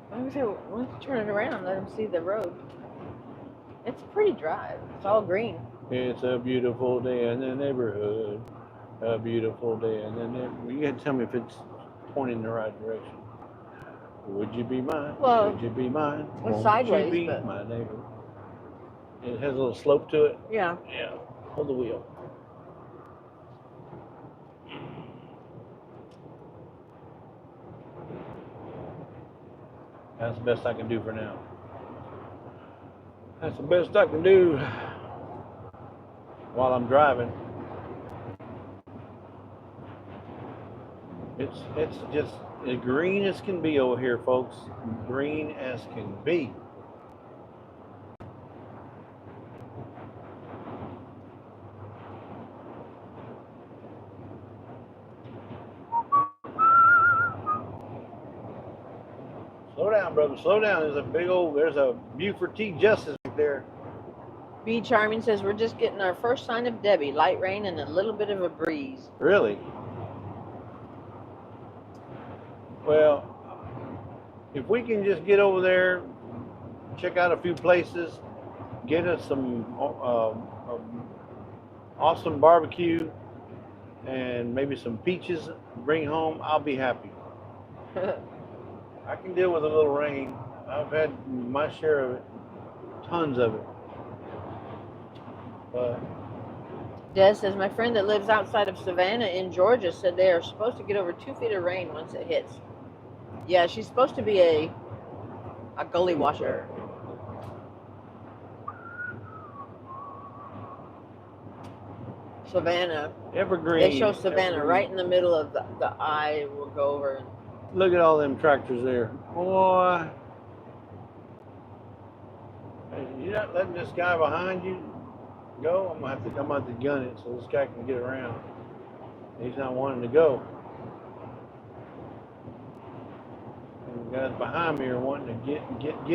Why don't you turn it around and let them see the road? It's a pretty drive. It's all green. It's a beautiful day in the neighborhood. A beautiful day in the neighborhood. You got to tell me if it's pointing in the right direction. Would you be mine? Well, would you be mine? it's Won't sideways, you be but my neighbor? It has a little slope to it. yeah. Yeah. Hold the wheel. That's the best I can do for now. That's the best I can do while I'm driving. It's just as green as can be over here, folks. Green as can be. Slow down, brother. Slow down. There's a Buford T. Justice right there. B Charming says we're just getting our first sign of Debbie. Light rain and a little bit of a breeze. Really? Well, if we can just get over there, check out a few places, get us some awesome barbecue and maybe some peaches, bring home, I'll be happy. I can deal with a little rain. I've had my share of it, tons of it. But Des says my friend that lives outside of Savannah in Georgia said they are supposed to get over 2 feet of rain once it hits. Yeah, she's supposed to be a gully washer. Savannah. Evergreen. They show Savannah Evergreen. right in the middle of the eye. We'll go over. And look at all them tractors there. Boy. Hey, you're not letting this guy behind you go? I'm gonna have to gun it so this guy can get around. He's not wanting to go. And the guys behind me are wanting to get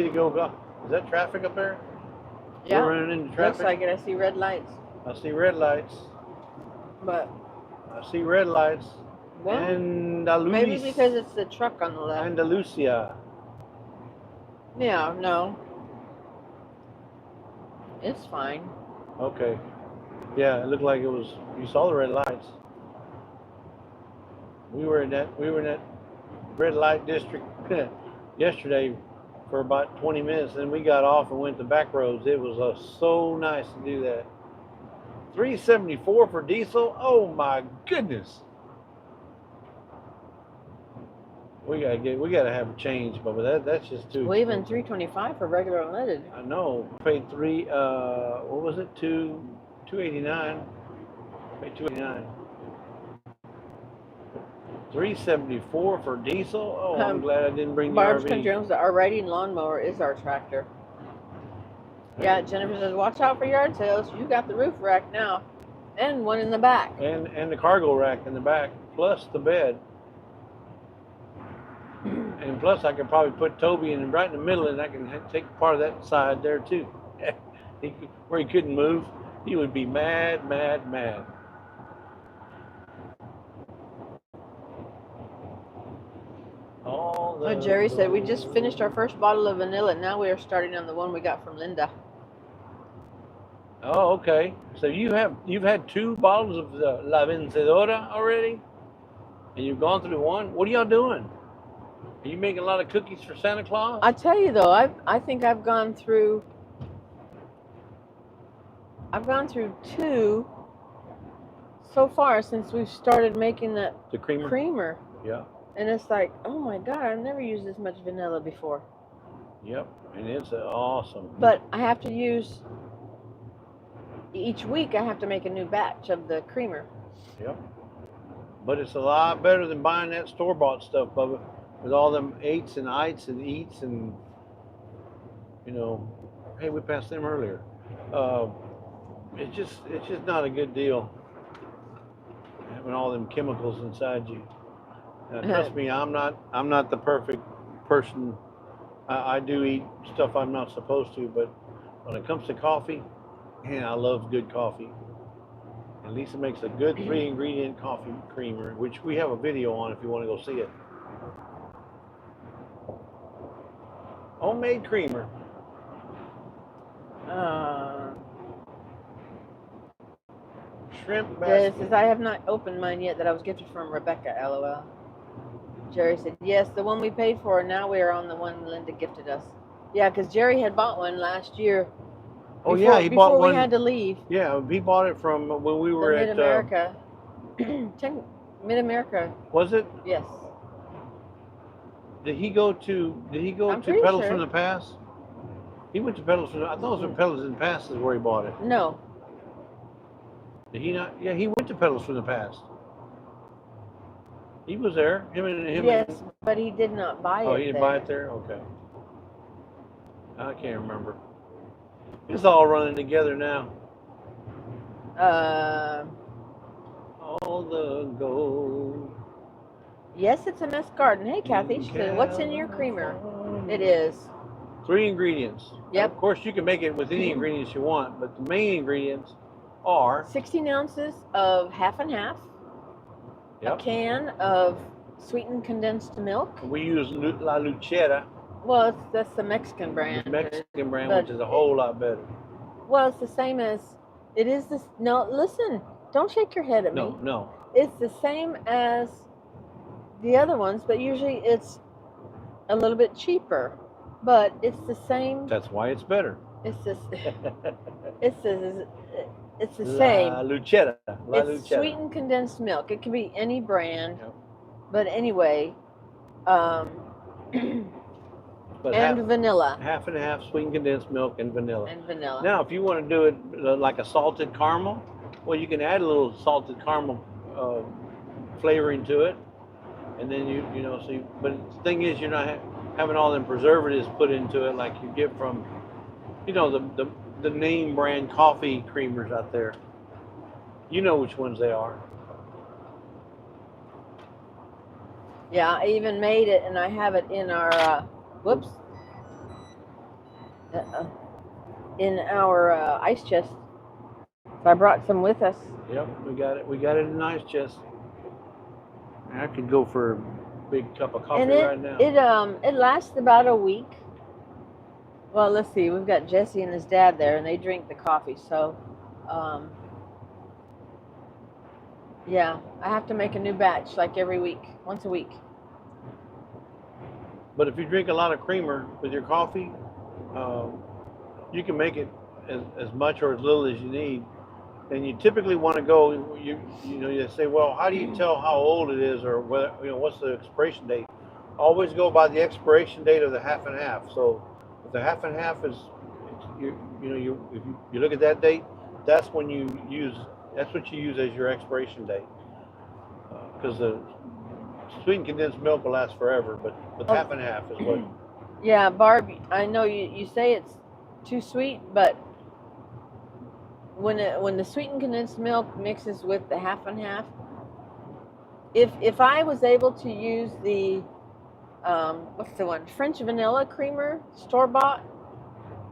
it go. Is that traffic up there? yeah, we're running into traffic. looks like it. I see red lights. I see red lights. But I see red lights. well, Andalusia. maybe because it's the truck on the left. Andalusia. Yeah, no. It's fine. Okay. Yeah, it looked like it was. You saw the red lights. We were in that red light district yesterday for about 20 minutes, and we got off and went to back roads. It was so nice to do that. $3.74 for diesel. Oh my goodness. We gotta have a change, but that's just too. Well, even $3.25 for regular unleaded. I know. Paid what was it? $2.89. Paid $2.89. $3.74 for diesel. Oh, I'm glad I didn't bring the Barb's RV. Country Homes, our riding lawnmower is our tractor. Yeah, Jennifer says, watch out for yard sales. You got the roof rack now, and one in the back. And the cargo rack in the back, plus the bed. And plus, I could probably put Toby right in the middle, and I can take part of that side there too. Where he couldn't move, he would be mad, mad, mad. Jerry said we just finished our first bottle of vanilla, and now we are starting on the one we got from Linda. Oh, okay. So you've had 2 bottles of the La Vencedora already, and you've gone through one. What are y'all doing? Are you making a lot of cookies for Santa Claus? I tell you though, I think I've gone through 2 so far since we've started making the creamer. Yeah. And it's like, oh my God, I've never used this much vanilla before. Yep, and it's awesome. But I have to use, each week I have to make a new batch of the creamer. Yep. But it's a lot better than buying that store-bought stuff, Bubba, with all them 8s and ites and eats and, hey, we passed them earlier. It's just not a good deal having all them chemicals inside you. Now, trust me, I'm not the perfect person. I do eat stuff I'm not supposed to, but when it comes to coffee, man, I love good coffee. And Lisa makes a good 3-ingredient coffee creamer, which we have a video on if you want to go see it. Homemade creamer. Shrimp basket. Says I have not opened mine yet that I was gifted from Rebecca, LOL. Jerry said, yes, the one we paid for. Now we are on the one Linda gifted us. Yeah, because Jerry had bought one last year. Oh yeah, he bought before one. we had to leave. Yeah, he bought it from when we were Mid at America. Mid America. Was it? Yes. Did he go to Pedals from the Past? He went to Pedals from the, I thought it was Pedals in the Past is where he bought it. No. Did he not? Yeah, he went to Pedals from the Past. He was there. Him. Yes, but he did not buy it. Oh, he didn't buy it there? Okay. I can't remember. It's all running together now. All the gold. Yes, it's a mess garden. Hey, Kathy, she said, what's in your creamer? It is 3 ingredients. Yep. Of course, you can make it with any ingredients you want, but the main ingredients are 16 ounces of half and half, a can of sweetened condensed milk. We use La Luchera. Well, that's the Mexican brand. The Mexican brand, which is a whole lot better. Well, it's the same as, it is this, no, listen, don't shake your head at me. No. It's the same as the other ones, but usually it's a little bit cheaper. But it's the same. That's why it's better. It's the same. La Luchera. It's sweetened condensed milk. It can be any brand. Yep. But anyway, and vanilla. Half and half sweetened condensed milk and vanilla. And vanilla. Now, if you want to do it like a salted caramel, well, you can add a little salted caramel flavoring to it, and then but the thing is, you're not having all them preservatives put into it like you get from, the name brand coffee creamers out there. You know which ones they are. Yeah, I even made it, and I have it in our in our ice chest. So I brought some with us. Yep, we got it. We got it in an ice chest. I could go for a big cup of coffee right now. It lasts about a week. Well, let's see. We've got Jesse and his dad there, and they drink the coffee. So, yeah, I have to make a new batch like every week, once a week. But if you drink a lot of creamer with your coffee, you can make it as much or as little as you need. And you typically want to go, you say, well, how do you tell how old it is, or whether, what's the expiration date? Always go by the expiration date of the half and half. So if the half and half is, if you look at that date, that's when that's what you use as your expiration date. Because the sweetened condensed milk will last forever, but half and half is what. Yeah, Barb, I know you say it's too sweet, but when the sweetened condensed milk mixes with the half and half, if I was able to use the what's the one, French vanilla creamer, store-bought,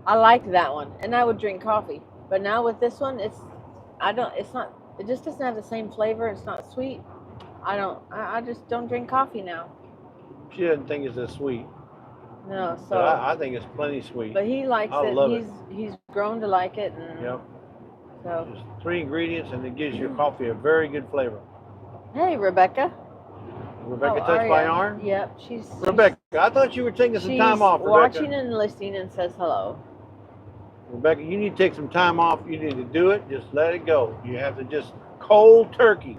I like that one, and I would drink coffee. But now with this one, it just doesn't have the same flavor. It's not sweet. I just don't drink coffee now. She doesn't think it's as sweet. No, so but I think it's plenty sweet. But he likes it. Love it. He's grown to like it. And yep. So just 3 ingredients, and it gives your coffee a very good flavor. Hey, Rebecca. Rebecca touched my arm? Yep, Rebecca, I thought you were taking some time off, Rebecca. She's watching and listening and says hello. Rebecca, you need to take some time off. You need to do it. Just let it go. You have to just cold turkey.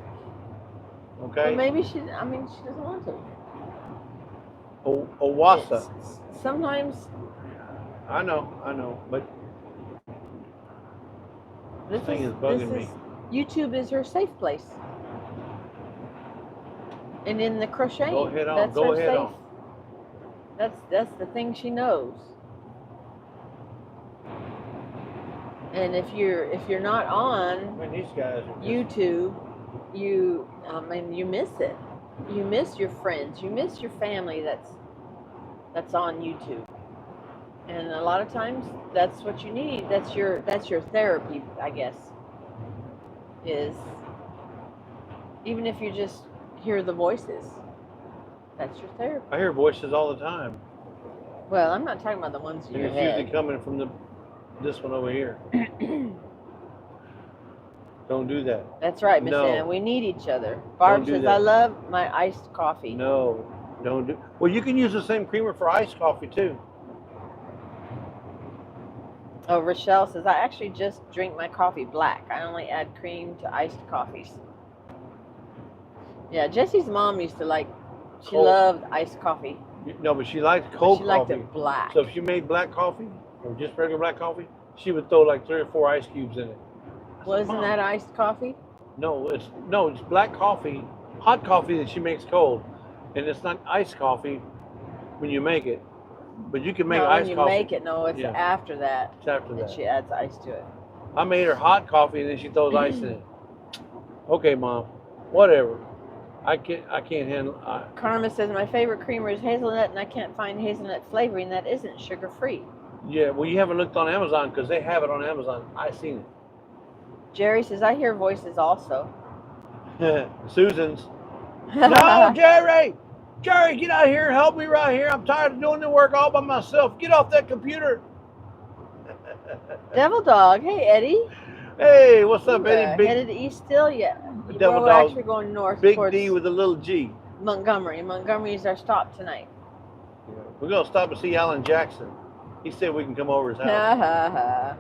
Okay? Well, maybe she doesn't want to. Owasa. Sometimes. I know, but this thing is bugging me. YouTube is her safe place. And in the crocheting, go ahead on. That's go her ahead safe. on. That's the thing she knows. And if you're not on these guys YouTube, you miss it. You miss your friends. You miss your family that's on YouTube. And a lot of times that's what you need. That's your therapy, I guess. Is even if you just hear the voices, that's your therapy. I hear voices all the time. Well, I'm not talking about the ones in your it's head. usually coming from this one over here. Don't do that. That's right, Miss Anna. We need each other. Barb says, I love my iced coffee. No. Don't do. Well, you can use the same creamer for iced coffee too. Oh, Rochelle says, I actually just drink my coffee black. I only add cream to iced coffees. Yeah, Jesse's mom used to like, she Cold. loved iced coffee. No, but she liked cold She coffee. liked it black. So if she made black coffee or just regular black coffee, she would throw like 3 or 4 ice cubes in it. Wasn't that iced coffee? No, it's black coffee, hot coffee that she makes cold, and it's not iced coffee when you make it, but you can make iced coffee. When you make it, no, it's after that. It's after that. And she adds ice to it. I made her hot coffee and then she throws ice in it. Okay, Mom, whatever. I can't handle. Karma says my favorite creamer is hazelnut, and I can't find hazelnut flavoring that isn't sugar free. Yeah, well, you haven't looked on Amazon because they have it on Amazon. I seen it. Jerry says I hear voices also. Susan's. No, Jerry! Jerry, get out here and help me right here. I'm tired of doing the work all by myself. Get off that computer. Devil Dog. Hey, Eddie. Hey, what's up, Eddie? Headed east still? Yeah. Devil we're Dog. actually going north. Big towards D with a little G. Montgomery. Montgomery is our stop tonight. Yeah. We're going to stop and see Alan Jackson. He said we can come over his house. Ha ha ha.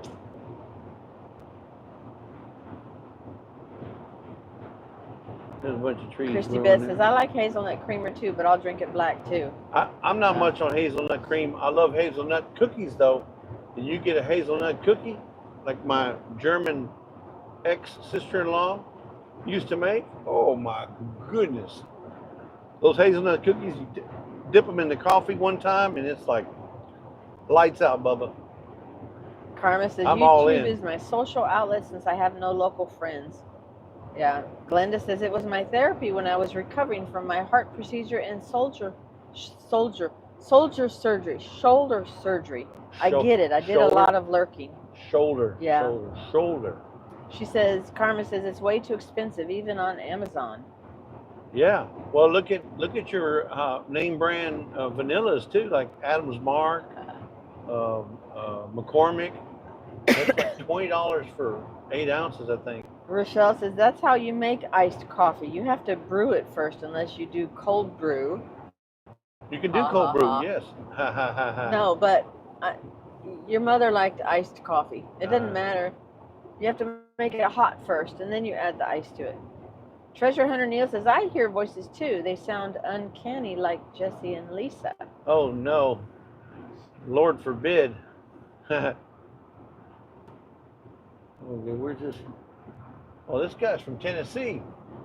There's a bunch of trees. Christy Beth says, I like hazelnut creamer too, but I'll drink it black too. I'm not much on hazelnut cream. I love hazelnut cookies though. And you get a hazelnut cookie, like my German ex-sister-in-law used to make. Oh my goodness. Those hazelnut cookies, you dip them in the coffee one time and it's like lights out, Bubba. Karma says, I'm all in. YouTube is my social outlet since I have no local friends. Yeah. Glenda says, it was my therapy when I was recovering from my heart procedure and shoulder surgery. I get it. I did a lot of lurking. Shoulder. Yeah. Shoulder. She says, Karma says it's way too expensive, even on Amazon. Yeah. Well, look at your name brand vanillas too, like Adams Mark, McCormick. That's like $20 for 8 ounces, I think. Rochelle says that's how you make iced coffee. You have to brew it first, unless you do cold brew. You can do cold brew, yes. No, but your mother liked iced coffee. It doesn't matter. You have to make it hot first, and then you add the ice to it. Treasure Hunter Neil says, I hear voices too. They sound uncanny like Jesse and Lisa. Oh, no. Lord forbid. Okay, where's this? Oh, this guy's from Tennessee.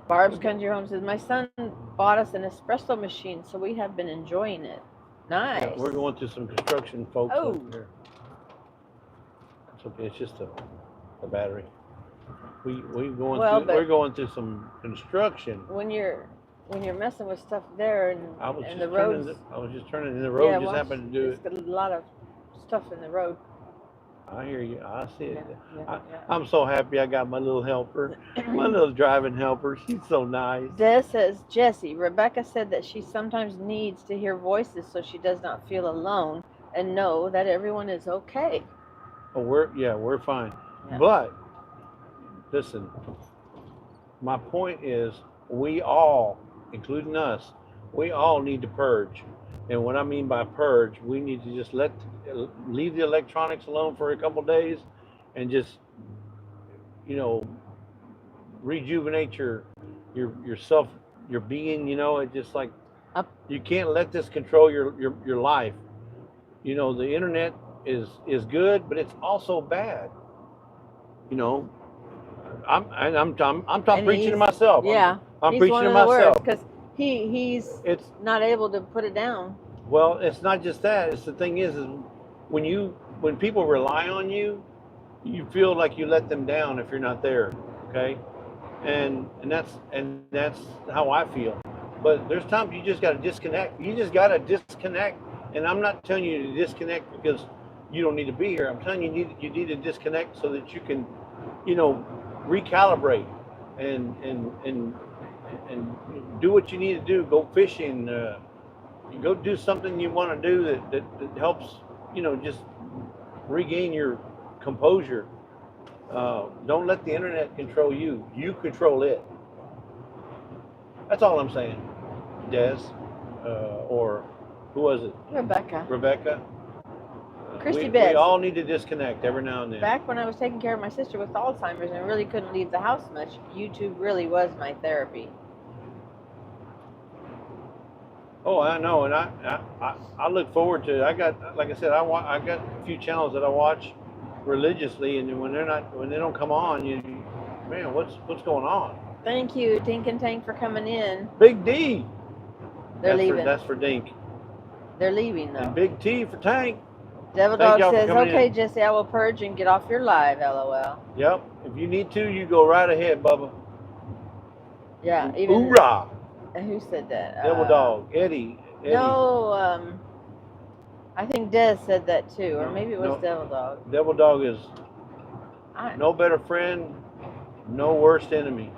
Barb's Country Home says, my son bought us an espresso machine, so we have been enjoying it. Nice. Yeah, we're going through some construction, folks. Oh. Up here. It's okay. It's just a battery. We're going through some construction. When you're messing with stuff there and the roads. I was just turning, and the road just happened to do it. There's a lot of stuff in the road. I hear you. I see it. Yeah. I'm so happy I got my little helper, my little driving helper. She's so nice. Des says, Jesse, Rebecca said that she sometimes needs to hear voices so she does not feel alone and know that everyone is okay. Oh, we're fine. Yeah. But listen, my point is we all, including us, we all need to purge. And what I mean by purge, we need to just leave the electronics alone for a couple days and just, rejuvenate yourself, your being, it just like, you can't let this control your life. The internet is good, but it's also bad. I'm preaching to myself. Yeah. I'm preaching to myself. Because he's not able to put it down. Well, it's not just that. It's the thing is when people rely on you, you feel like you let them down if you're not there. Okay, and that's how I feel. But there's times you just got to disconnect. You just got to disconnect. And I'm not telling you to disconnect because you don't need to be here. I'm telling you you need to disconnect so that you can, recalibrate and do what you need to do. Go fishing. Go do something you want to do that helps, just regain your composure. Don't let the internet control you. You control it. That's all I'm saying, Des. or who was it? Rebecca. Rebecca. Christy We Betts. all need to disconnect every now and then. Back when I was taking care of my sister with Alzheimer's and really couldn't leave the house much, YouTube really was my therapy. Oh, I know, and I look forward to it. I got, like I said, I got a few channels that I watch religiously, and when they don't come on, man, what's going on? Thank you, Tink and Tank, for coming in. Big D. They're leaving. That's for Dink. They're leaving though. And Big T for Tank. Devil Dog says, "Okay, Jesse, I will purge and get off your live." LOL. Yep. If you need to, you go right ahead, Bubba. Yeah. Even. Hoorah! Who said that? Devil Dog. Eddie. No. I think Dez said that too, or maybe it was Devil Dog. Devil Dog is no better friend, no worst enemy.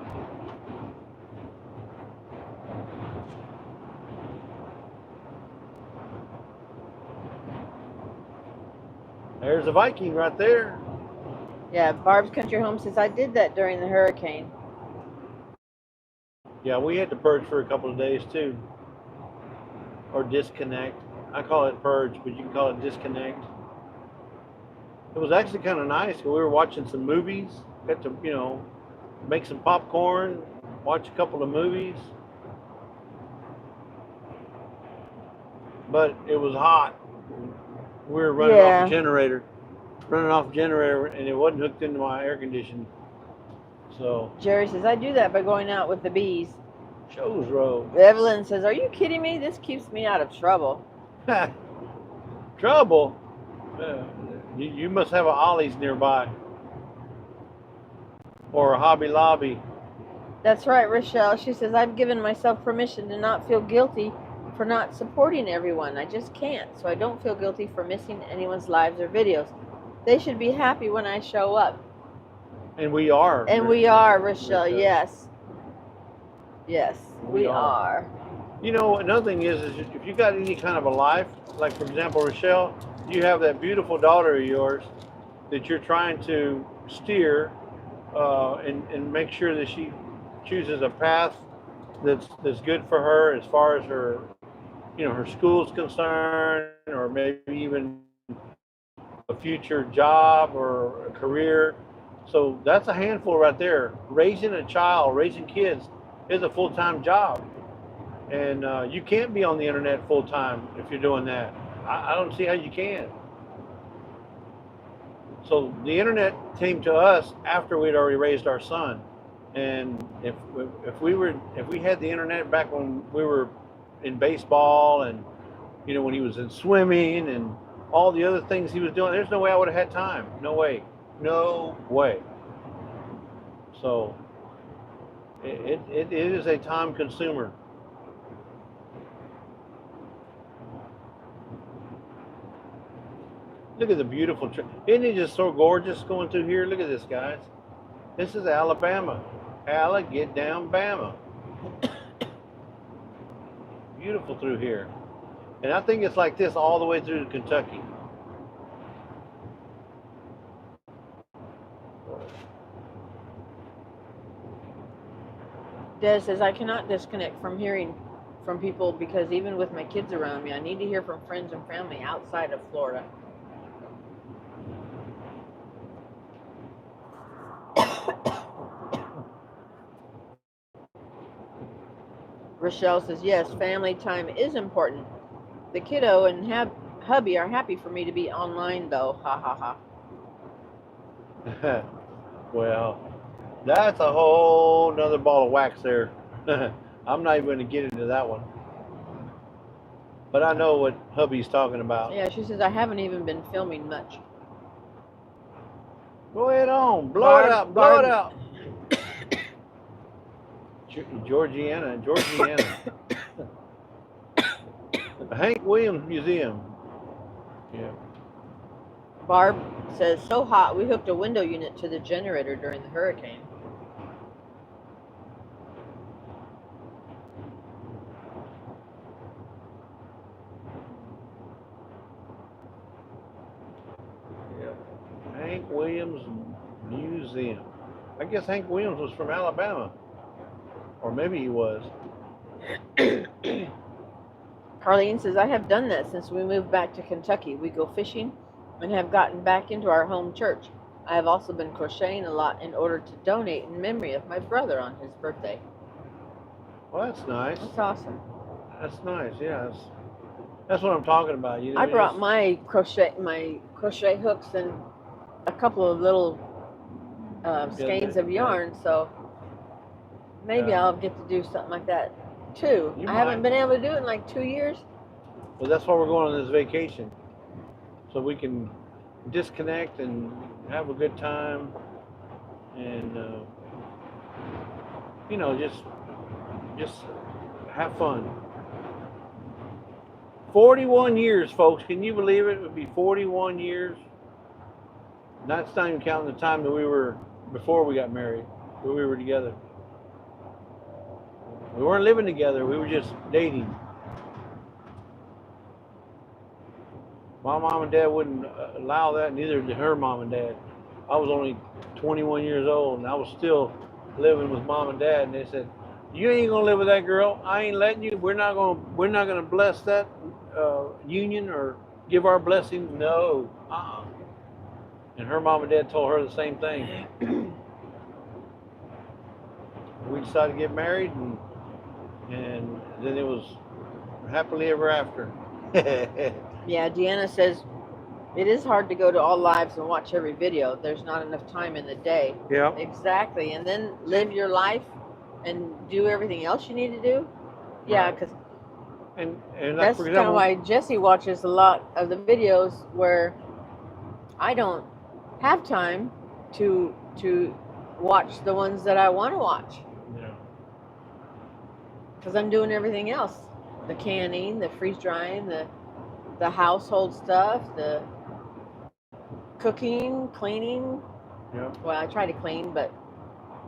There's a Viking right there. Yeah, Barb's Country Home says, "I did that during the hurricane." Yeah, we had to purge for a couple of days too. Or disconnect. I call it purge, but you can call it disconnect. It was actually kind of nice. We were watching some movies. Got to, make some popcorn, watch a couple of movies. But it was hot. We were running off a generator. And it wasn't hooked into my air conditioning. So Jerry says, "I do that by going out with the bees." Shows road. Evelyn says, "Are you kidding me? This keeps me out of trouble." Trouble? You must have a Ollie's nearby. Or a Hobby Lobby. That's right, Rochelle. She says, "I've given myself permission to not feel guilty for not supporting everyone. I just can't, so I don't feel guilty for missing anyone's lives or videos. They should be happy when I show up." And we are. And we are, Rochelle. Yes. Yes, we are. Another thing is if you got any kind of a life, like for example, Rochelle, you have that beautiful daughter of yours that you're trying to steer and make sure that she chooses a path that's good for her as far as her school's concerned, or maybe even a future job or a career. So that's a handful right there. Raising a child, raising kids is a full-time job. And you can't be on the internet full-time if you're doing that. I don't see how you can. So the internet came to us after we'd already raised our son. And if we had the internet back when we were in baseball and when he was in swimming and all the other things he was doing, there's no way I would have had time. No way. So it is a time consumer. Look at the beautiful tree. Isn't it just so gorgeous going through here? Look at this, guys. This is Alabama. Get down Bama. Beautiful through here. And I think it's like this all the way through to Kentucky. Des says, "I cannot disconnect from hearing from people because even with my kids around me, I need to hear from friends and family outside of Florida." Rochelle says, "Yes, family time is important. The kiddo and hubby are happy for me to be online though. Ha ha ha." Well, that's a whole nother ball of wax there. I'm not even going to get into that one. But I know what hubby's talking about. Yeah, she says, "I haven't even been filming much." Go ahead on. Blow it out. Georgiana. Hank Williams Museum. Yeah. Barb says, "So hot, we hooked a window unit to the generator during the hurricane." Yeah. Hank Williams Museum. I guess Hank Williams was from Alabama. Or maybe he was. Carlene says, I have done that since we moved back to Kentucky. We go fishing and have gotten back into our home church. I have also been crocheting a lot in order to donate in memory of my brother on his birthday. Well, that's nice. That's awesome. That's nice. Yeah, that's what I'm talking about. You know, I brought my crochet hooks and a couple of little skeins of yarn, so maybe I'll get to do something like that too. I haven't been able to do it in like 2 years. Well, that's why we're going on this vacation, so we can disconnect and have a good time, and you know, just have fun. 41 years, folks. Can you believe it? It would be 41 years. That's not even counting the time that we were before we got married, when we were together. We weren't living together. We were just dating. My mom and dad wouldn't allow that, neither did her mom and dad. I was only 21 years old, and I was still living with mom and dad, and they said, "You ain't gonna live with that girl. I ain't letting you. We're not gonna bless that union or give our blessing." No. And her mom and dad told her the same thing. We decided to get married, and then it was happily ever after. Yeah, Deanna says, it is hard to go to all lives and watch every video. There's not enough time in the day. Yeah. Exactly. And then live your life and do everything else you need to do. Yeah, because and that's kind of why Jesse watches a lot of the videos where I don't have time to watch the ones that I want to watch. Yeah. Because I'm doing everything else. The canning, the freeze drying, the household stuff, the cooking, cleaning. Yeah. Well, I try to clean, but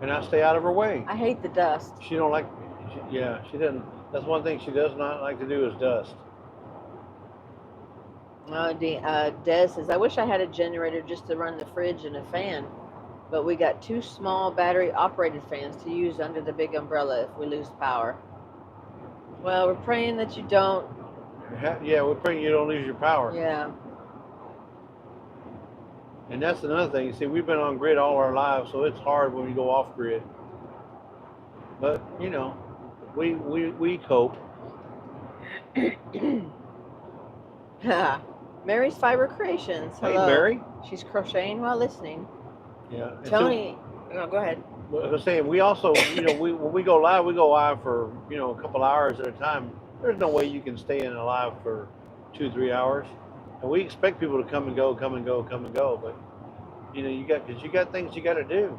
and I stay out of her way. I hate the dust. She don't like. She doesn't. That's one thing she does not like to do is dust. Des says, I wish I had a generator just to run the fridge and a fan, but we got 2 small battery-operated fans to use under the big umbrella if we lose power. Well, we're praying that you don't. Yeah, we're praying you don't lose your power. Yeah. And that's another thing. You see, we've been on grid all our lives, so it's hard when we go off grid. But you know, we cope. Mary's Fiber Creations. Hello. Hey, Mary. She's crocheting while listening. Yeah. Tony, no, go ahead. I was saying, we also, you know, when we go live for, you know, a couple hours at a time. There's no way you can stay in a live for 2-3 hours. And we expect people to come and go, but you know, you got things you got to do.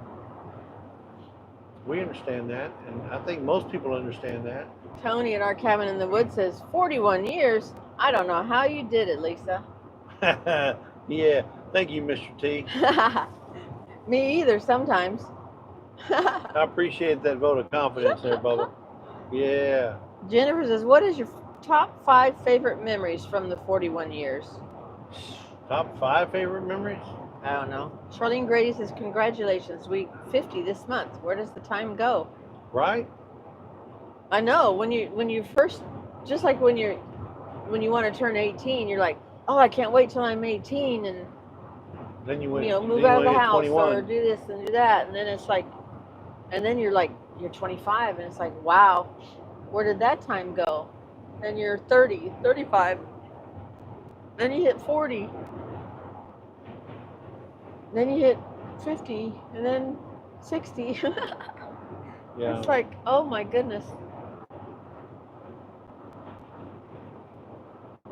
We understand that, and I think most people understand that. Tony at our cabin in the woods says, 41 years? I don't know how you did it, Lisa. Yeah, thank you, Mr. T. Me either, sometimes. I appreciate that vote of confidence there, Bubba. Yeah. Jennifer says, what is your top 5 favorite memories from the 41 years? Top 5 favorite memories? I don't know. Charlene Grady says, congratulations, week 50 this month. Where does the time go? Right? I know. When you first, just like when you want to turn 18, you're like, oh, I can't wait till I'm 18 and then you move out of the house 21. Or do this and do that, and then it's like, and then you're 25, and it's like, wow, where did that time go? Then you're 30, 35, then you hit 40, then you hit 50, and then 60. Yeah. It's like, oh my goodness.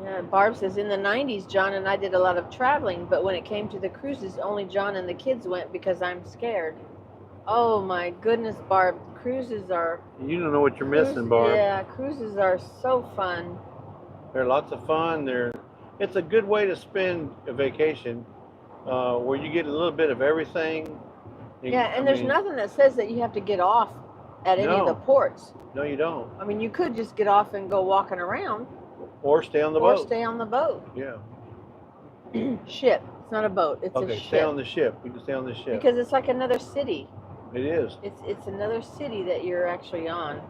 Yeah, Barb says, in the 90s, John and I did a lot of traveling, but when it came to the cruises, only John and the kids went because I'm scared. Oh my goodness, Barb. Cruises are... You don't know what you're missing, Barb. Yeah, cruises are so fun. They're lots of fun. It's a good way to spend a vacation where you get a little bit of everything. Yeah, and there's nothing that says that you have to get off at any of the ports. No, you don't. I mean, you could just get off and go walking around. Or stay on the boat. Or stay on the boat. Yeah. Ship. It's not a boat. It's a ship. Okay, stay on the ship. We can stay on the ship. Because it's like another city. It is. It's another city that you're actually on.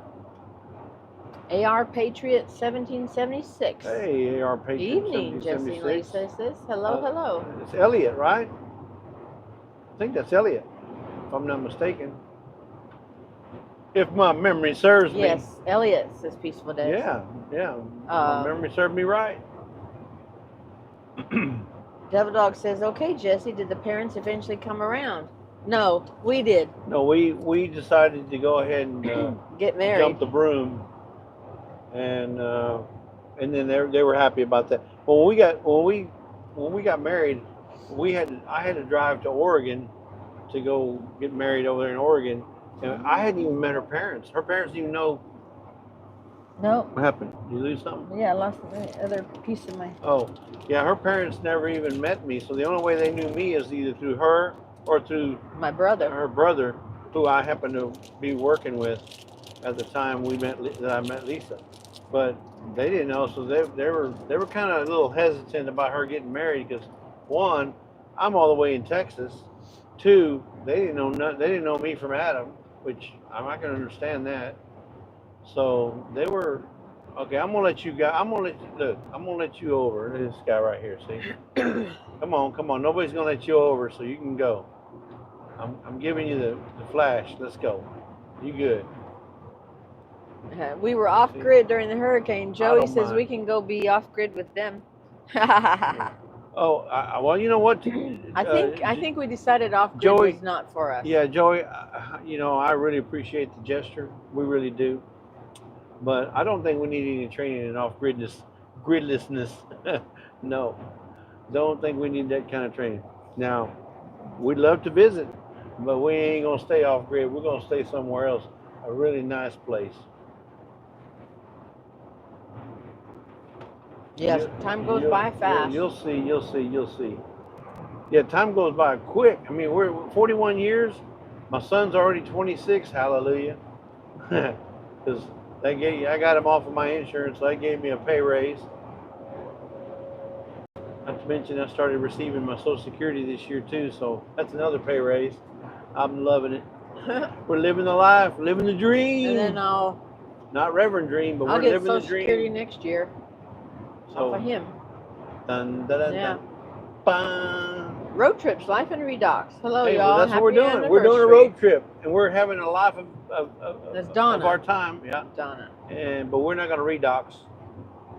AR Patriot 1776. Hey, AR Patriot Evening, Jesse. 1776. Lisa says, hello, hello. It's Elliot, right? I think that's Elliot, if I'm not mistaken. If my memory serves me. Yes, Elliot says peaceful days. Yeah, yeah. My memory served me right. Devil Dog says, okay, Jesse, did the parents eventually come around? No, we did. No, we decided to go ahead and get married. Jump the broom, and then they were happy about that. But when we got married, I had to drive to Oregon to go get married over there in Oregon, and I hadn't even met her parents. Her parents didn't even know. No. What happened? Did you lose something? Yeah, I lost the other piece of my. Oh, yeah. Her parents never even met me, so the only way they knew me is either through her or through my brother. Her brother, who I happened to be working with at the time that I met Lisa. But they didn't know, so they were kind of a little hesitant about her getting married because, one, I'm all the way in Texas. Two, they didn't know me from Adam, which I'm not gonna understand that. So they were okay. I'm gonna let you over. This guy right here, see? Come on. Nobody's gonna let you over, so you can go. I'm giving you the flash. Let's go. You good? We were off grid during the hurricane. Joey says we can go be off grid with them. Oh, well, you know what? I think we decided off grid Joey, was not for us. Yeah, Joey. I really appreciate the gesture. We really do. But I don't think we need any training in off gridlessness. No, don't think we need that kind of training. Now, we'd love to visit, but we ain't gonna stay off grid. We're gonna stay somewhere else, a really nice place. Yes, time goes by fast. You'll see. Yeah, time goes by quick. I mean, we're 41 years. My son's already 26. Hallelujah. Because I got him off of my insurance. So they gave me a pay raise. Not to mention, I started receiving my Social Security this year too. So that's another pay raise. I'm loving it. We're living the life, living the dream. And then not Reverend Dream, but we're living the dream. I'll get Social Security next year. So, off of him. Dun, dun, dun, yeah. Dun. Road trips, life and redocks. Hello, hey, y'all. Well, that's Happy what we're doing. We're doing a road trip, and we're having a life of our time. Yeah. Donna. But we're not going to redocks.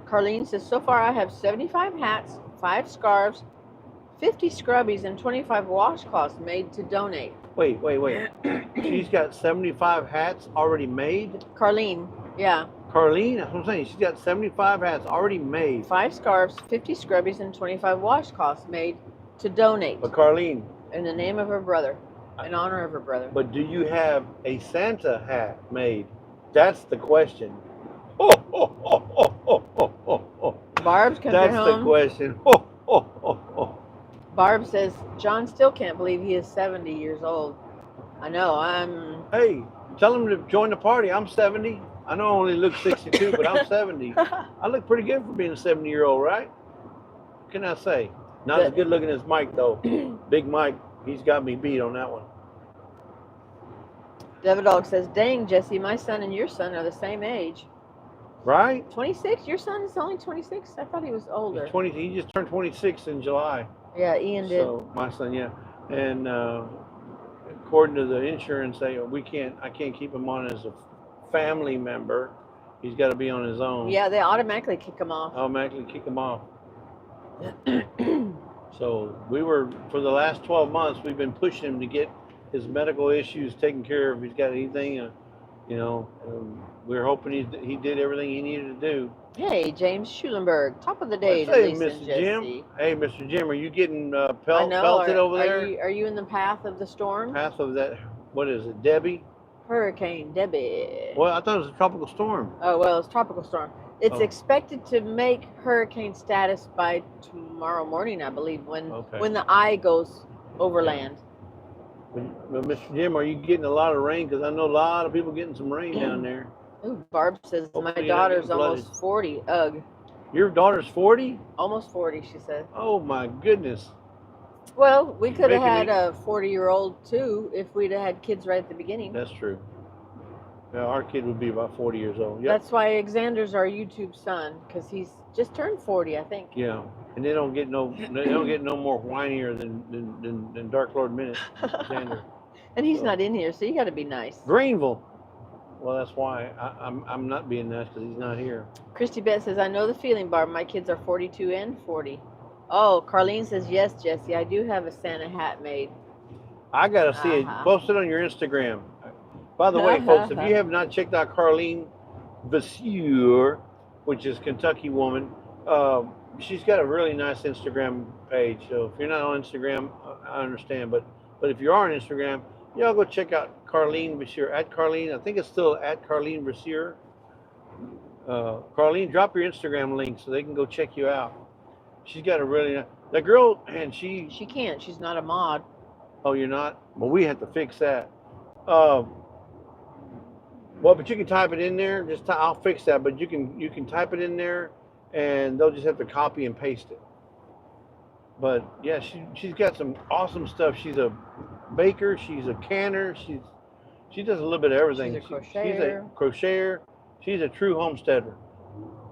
Carlene says, so far I have 75 hats, 5 scarves, 50 scrubbies, and 25 washcloths made to donate. Wait. She's got 75 hats already made? Carlene, yeah. Carlene, that's what I'm saying. She's got 75 hats already made. 5 scarves, 50 scrubbies, and 25 washcloths made to donate. But Carlene. In the name of her brother, in honor of her brother. But do you have a Santa hat made? That's the question. Barb's coming That's home. the question. Barb says, John still can't believe he is 70 years old. I know, Hey, tell him to join the party. I'm 70. I know I only look 62, but I'm 70. I look pretty good for being a 70-year-old, right? What can I say? Not as good looking as Mike, though. Big Mike, he's got me beat on that one. Devil Dog says, dang, Jesse, my son and your son are the same age. Right? 26? Your son is only 26? I thought he was older. He's 20. He just turned 26 in July. Yeah, Ian did. So, my son, yeah. And according to the insurance, I can't keep him on as a family member. He's got to be on his own. Yeah, they automatically kick him off. So for the last 12 months, we've been pushing him to get his medical issues taken care of. If he's got anything, we're hoping he did everything he needed to do. Hey, James Schulenberg, top of the day. Hey, Mr. Jim. Hey, Mr. Jim, are you getting pelted over there? Are you in the path of the storm? Path of that, what is it, Debbie? Hurricane Debbie. Well, I thought it was a tropical storm. Oh, well, it's tropical storm. It's expected to make hurricane status by tomorrow morning, I believe, when the eye goes overland. Well, Mr. Jim, are you getting a lot of rain? Because I know a lot of people getting some rain down there. Ooh, Barb says, my daughter's almost 40. Ugh. Your daughter's 40? Almost 40, she said. Oh, my goodness. Well, we could have had a 40-year-old, too, if we'd have had kids right at the beginning. That's true. Our kid would be about 40 years old. Yep. That's why Xander's our YouTube son, because he's just turned 40, I think. Yeah, and they don't get no more whinier than Dark Lord Minute, Xander. And he's not in here, so you got to be nice. Greenville. Well, that's why I'm not being nice, because he's not here. Christy Beth says, I know the feeling, Barb. My kids are 42 and 40. Oh, Carlene says, yes, Jesse, I do have a Santa hat made. I got to see it. Post it on your Instagram. By the way, folks, if you have not checked out Carlene Vasseur, which is Kentucky woman, she's got a really nice Instagram page. So if you're not on Instagram, I understand. But if you are on Instagram, y'all go check out Carlene Vasseur, at Carlene. I think it's still at Carlene Vasseur. Carlene, drop your Instagram link so they can go check you out. She's got a really nice, that girl, and she can't. She's not a mod. Oh, you're not? Well, we have to fix that. Well, but you can type it in there. I'll fix that. But you can type it in there, and they'll just have to copy and paste it. But yeah, she's got some awesome stuff. She's a baker. She's a canner. She does a little bit of everything. She's a crocheter. She's a crocheter. She's a true homesteader.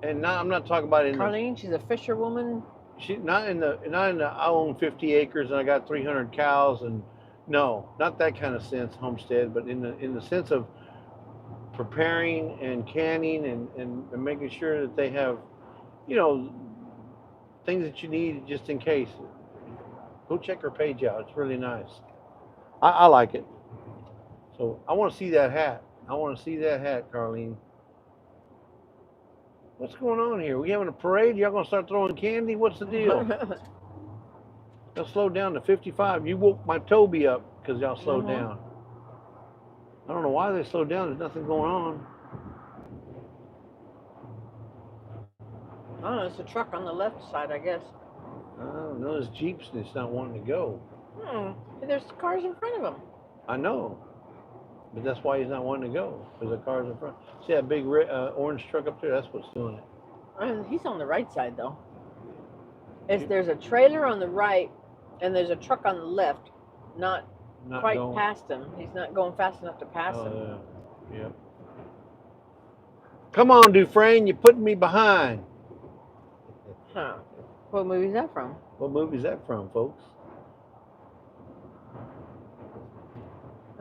And I'm not talking about Carlene. She's a fisherwoman. She not in the I own 50 acres and I got 300 cows, and no, not that kind of sense homestead, but in the sense of preparing and canning and making sure that they have, things that you need just in case. Go check her page out. It's really nice. I like it. So I want to see that hat. Carlene. What's going on here? We having a parade? Y'all gonna start throwing candy? What's the deal? Y'all slowed down to 55. You woke my Toby up because y'all slowed down. I don't know why they slowed down. There's nothing going on. I don't know. It's a truck on the left side, I guess. I don't know. There's Jeeps and it's not wanting to go. There's cars in front of him. I know. But that's why he's not wanting to go, because the car's in front. See that big orange truck up there? That's what's doing it. He's on the right side, though. There's a trailer on the right, and there's a truck on the left, not quite going past him. He's not going fast enough to pass him. Yeah. Come on, Dufresne, you're putting me behind. Huh. What movie is that from? What movie is that from, folks?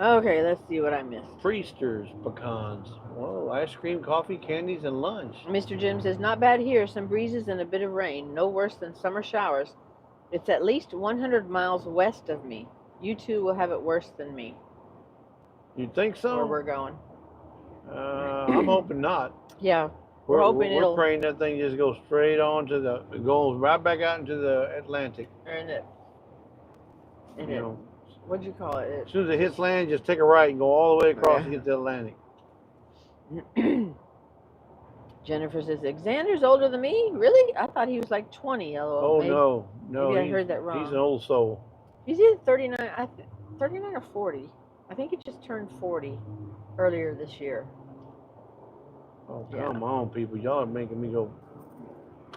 Okay, let's see what I missed. Priesters, pecans. Whoa, ice cream, coffee, candies, and lunch. Mr. Jim says, not bad here. Some breezes and a bit of rain. No worse than summer showers. It's at least 100 miles west of me. You two will have it worse than me. You think so? Where we're going. I'm hoping not. Yeah. We're hoping we're praying that thing just goes straight on to goes right back out into the Atlantic. What'd you call it? As soon as it hits land, just take a right and go all the way across to get to the Atlantic. Jennifer says, Xander's older than me? Really? I thought he was like 20. Oh, maybe, no. Maybe I heard that wrong. He's an old soul. He's either 39, 39 or 40. I think he just turned 40 earlier this year. Oh, come on, people. Y'all are making me go.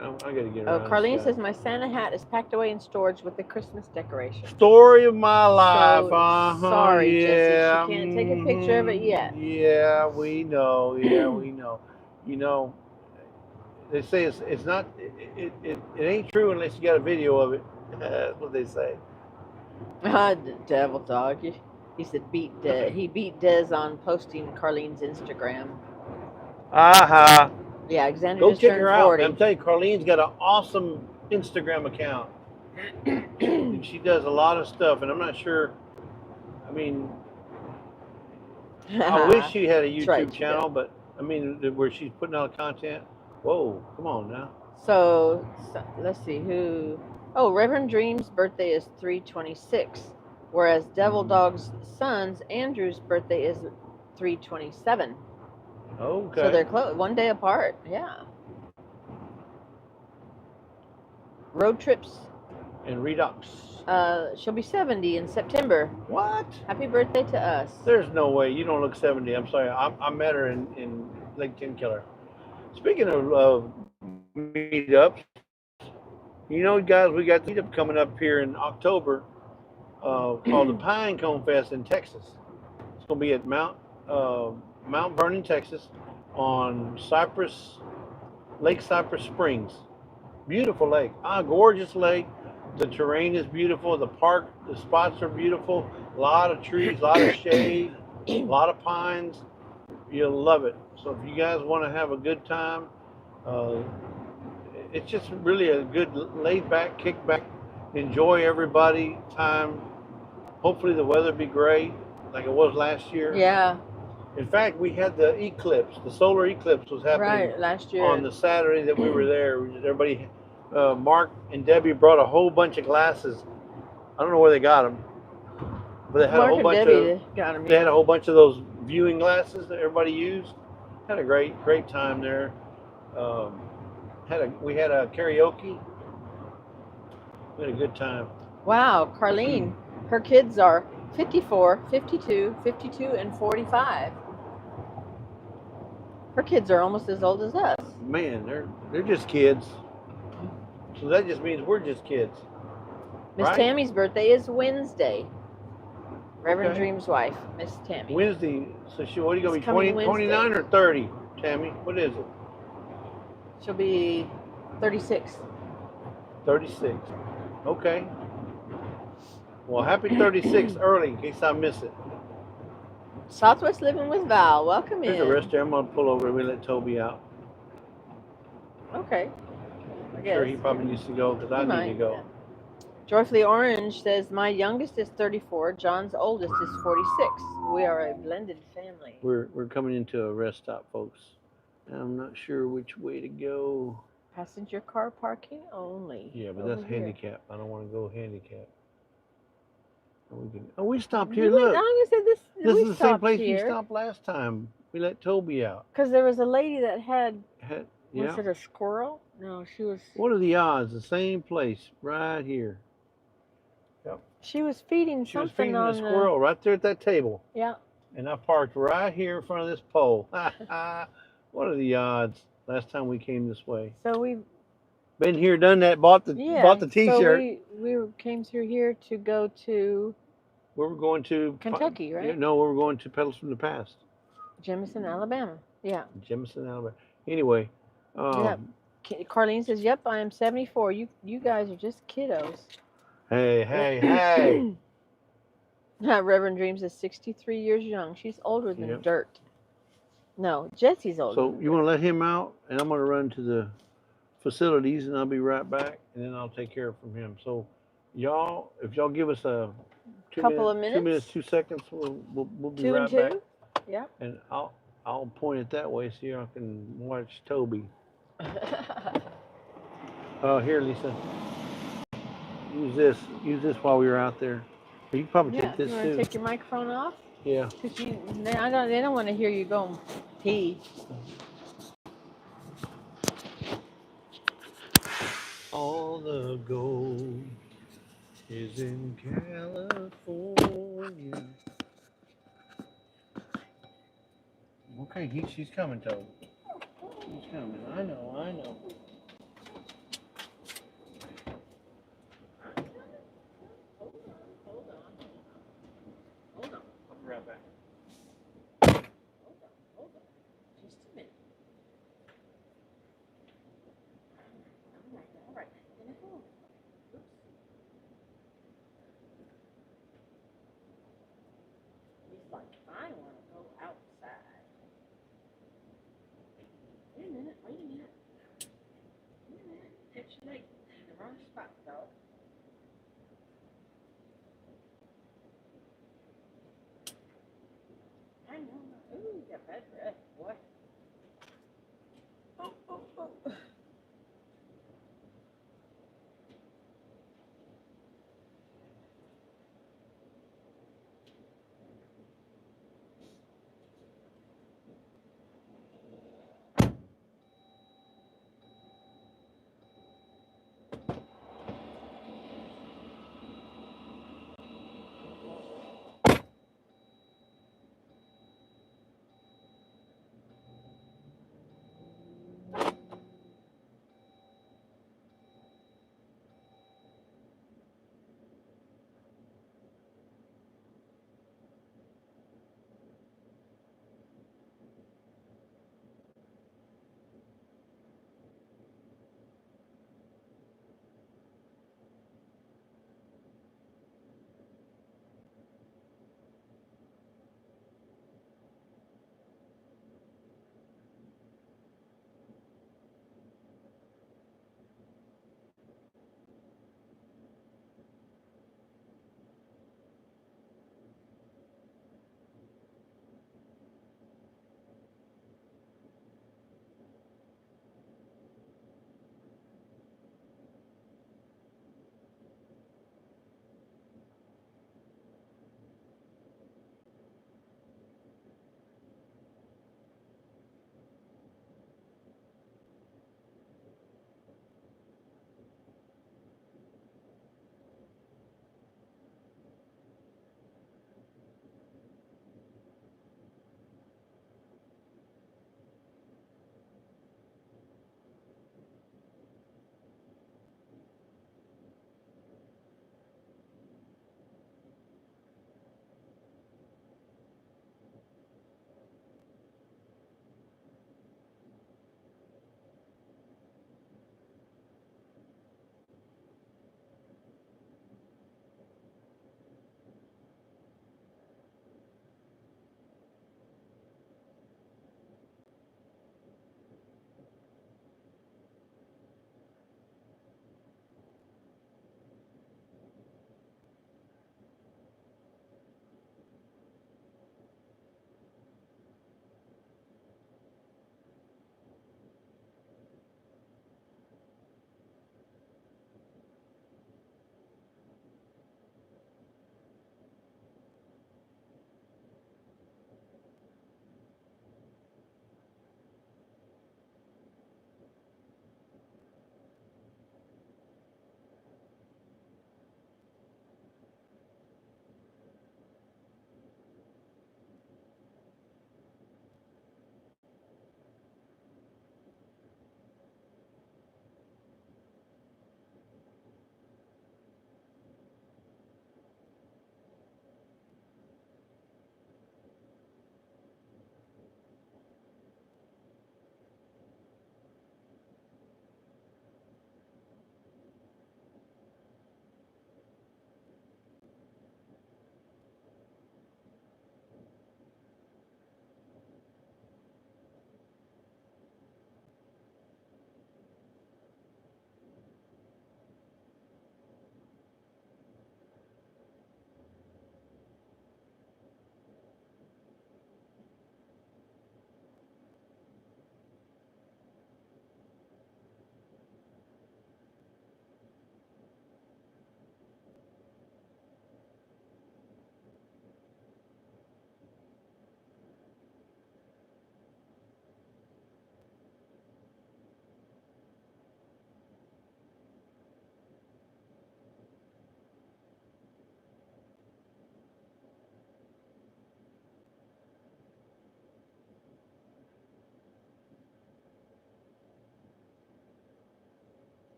I got to get around. Carlene says, my Santa hat is packed away in storage with the Christmas decoration. Story of my life. Sorry, Jesse. She can't take a picture of it yet. Yeah, we know. We know. They say it's not. It ain't true unless you got a video of it. That's what they say. Devil dog. He said he beat Dayz on posting Carlene's Instagram. Yeah, Xander Go just check turned her 40. out. I'm telling you, Carlene's got an awesome Instagram account. And she does a lot of stuff, and I'm not sure. I mean, I wish she had a YouTube channel, but I mean, where she's putting out content. Whoa, come on now. So let's see who. Oh, Reverend Dream's birthday is 3/26, whereas Devil Dog's son's Andrew's birthday is 3/27. Okay. So they're close, one day apart. Yeah. Road trips. And Redux. She'll be 70 in September. What? Happy birthday to us. There's no way. You don't look 70. I'm sorry. I met her in Lake Tenkiller. Speaking of meetups, guys, we got the meetup coming up here in October called the Pine Cone Fest in Texas. It's going to be at Mount Vernon, Texas, on Lake Cypress Springs. Beautiful lake. Gorgeous lake. The terrain is beautiful. The park, the spots are beautiful. A lot of trees, a lot of shade, a lot of pines. You'll love it. So if you guys want to have a good time, uh, it's just really a good laid back, kick back, enjoy everybody time. Hopefully the weather be great like it was last year. Yeah. In fact, we had the eclipse. The solar eclipse was happening Right, last year. on the Saturday that we were there. Everybody, Mark and Debbie brought a whole bunch of glasses. I don't know where they got them, but they had Mark a whole and bunch Debbie of. got 'em, They had yeah. a whole bunch of those viewing glasses that everybody used. Had a great time there. Um, we had a karaoke. We had a good time. Wow, Carlene, her kids are 54, 52, 52, and 45. Her kids are almost as old as us. Man, they're just kids. So that just means we're just kids. Miss Right? Tammy's birthday is Wednesday. Reverend Okay. Dream's wife, Miss Tammy. Wednesday. So what are you going It's to be, coming 29 or 30, Tammy? What is it? She'll be 36. 36. Okay. Well, happy 36 early in case I miss it. Southwest Living with Val, welcome There's in. a rest there. I'm going to pull over and we let Toby out. Okay. I'm sure he probably needs to go because I need to go. Yeah. Joyfully Orange says, my youngest is 34, John's oldest is 46. We are a blended family. We're coming into a rest stop, folks. I'm not sure which way to go. Passenger car parking only. Yeah, but over that's here. handicap. I don't want to go handicap. We stopped here. Look, This this is the same place here. we stopped last time. We let Toby out. Because there was a lady that had, Yeah. was it a squirrel? No, she was. What are the odds? The same place right here. Yep. She was feeding She was something feeding on a squirrel right there at that table. Yeah. And I parked right here in front of this pole. What are the odds? Last time we came this way. So we been here, done that. Bought the T-shirt. So we came through here to go to. We were going to Kentucky, right? No, we were going to Pedals from the Past. Jemison, Alabama. Yeah. Jemison, Alabama. Anyway. Carlene says, "Yep, I am 74. You guys are just kiddos." Hey. Reverend Dreams is 63 years young. She's older than dirt. No, Jesse's older. So you want to let him out, and I'm going to run to the facilities, and I'll be right back, and then I'll take care of him. So, y'all, if y'all give us a couple of minutes, 2 minutes, 2 seconds, we'll be 2 right and 2. back. Yeah. And I'll point it that way so y'all can watch Toby. Here, Lisa. Use this while we were out there. You can probably take this too. You want to take your microphone off? Yeah. Because they don't want to hear you go pee. All the gold is in California. Okay, she's coming, Toby. She's coming. I know. Right back. Hold on. Just a minute. All right. Oops. He's like, I want to go outside. Wait a minute. Get your leg in the wrong spot, dog. I know. Ooh, you got bad breath, boy. Oh.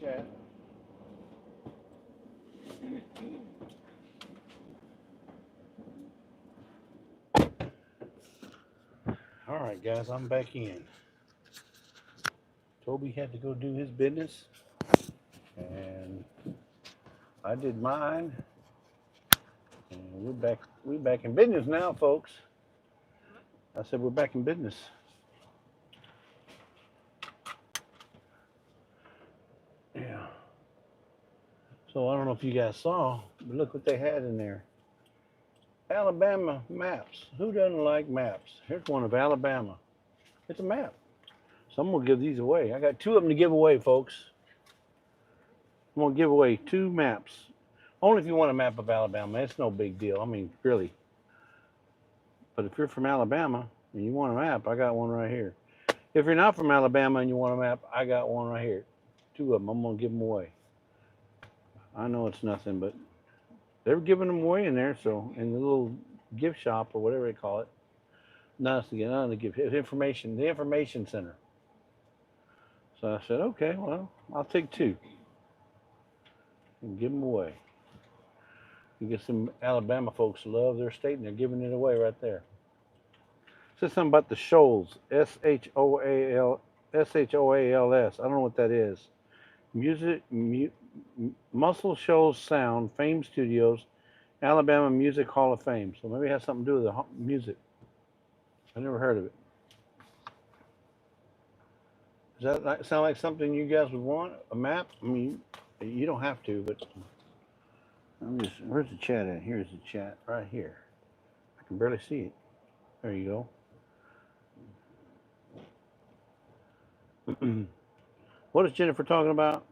chat. All right, guys, I'm back in. Toby had to go do his business, and I did mine, and we're back. We're back in business now, folks. I said we're back in business. Yeah. So I don't know if you guys saw, but look what they had in there. Alabama maps. Who doesn't like maps? Here's one of Alabama. It's a map. So I'm gonna give these away. I got 2 of them to give away, folks. I'm gonna give away 2 maps. Only if you want a map of Alabama. It's no big deal. I mean, really. But if you're from Alabama and you want a map, I got one right here. If you're not from Alabama and you want a map, I got one right here. 2 of them. I'm gonna give them away. I know it's nothing, but they're giving them away in there. So in the little gift shop or whatever they call it. Nothing to give information. The information center. So I said, okay, well, I'll take 2 and give them away. You get some Alabama folks love their state, and they're giving it away right there. It says something about the shoals, Shoals. I don't know what that is. Muscle Shoals Sound, Fame Studios, Alabama Music Hall of Fame. So maybe it has something to do with the music. I never heard of it. Does that sound like something you guys would want? A map? I mean, you don't have to, but where's the chat at? Here's the chat right here. I can barely see it. There you go. What is Jennifer talking about?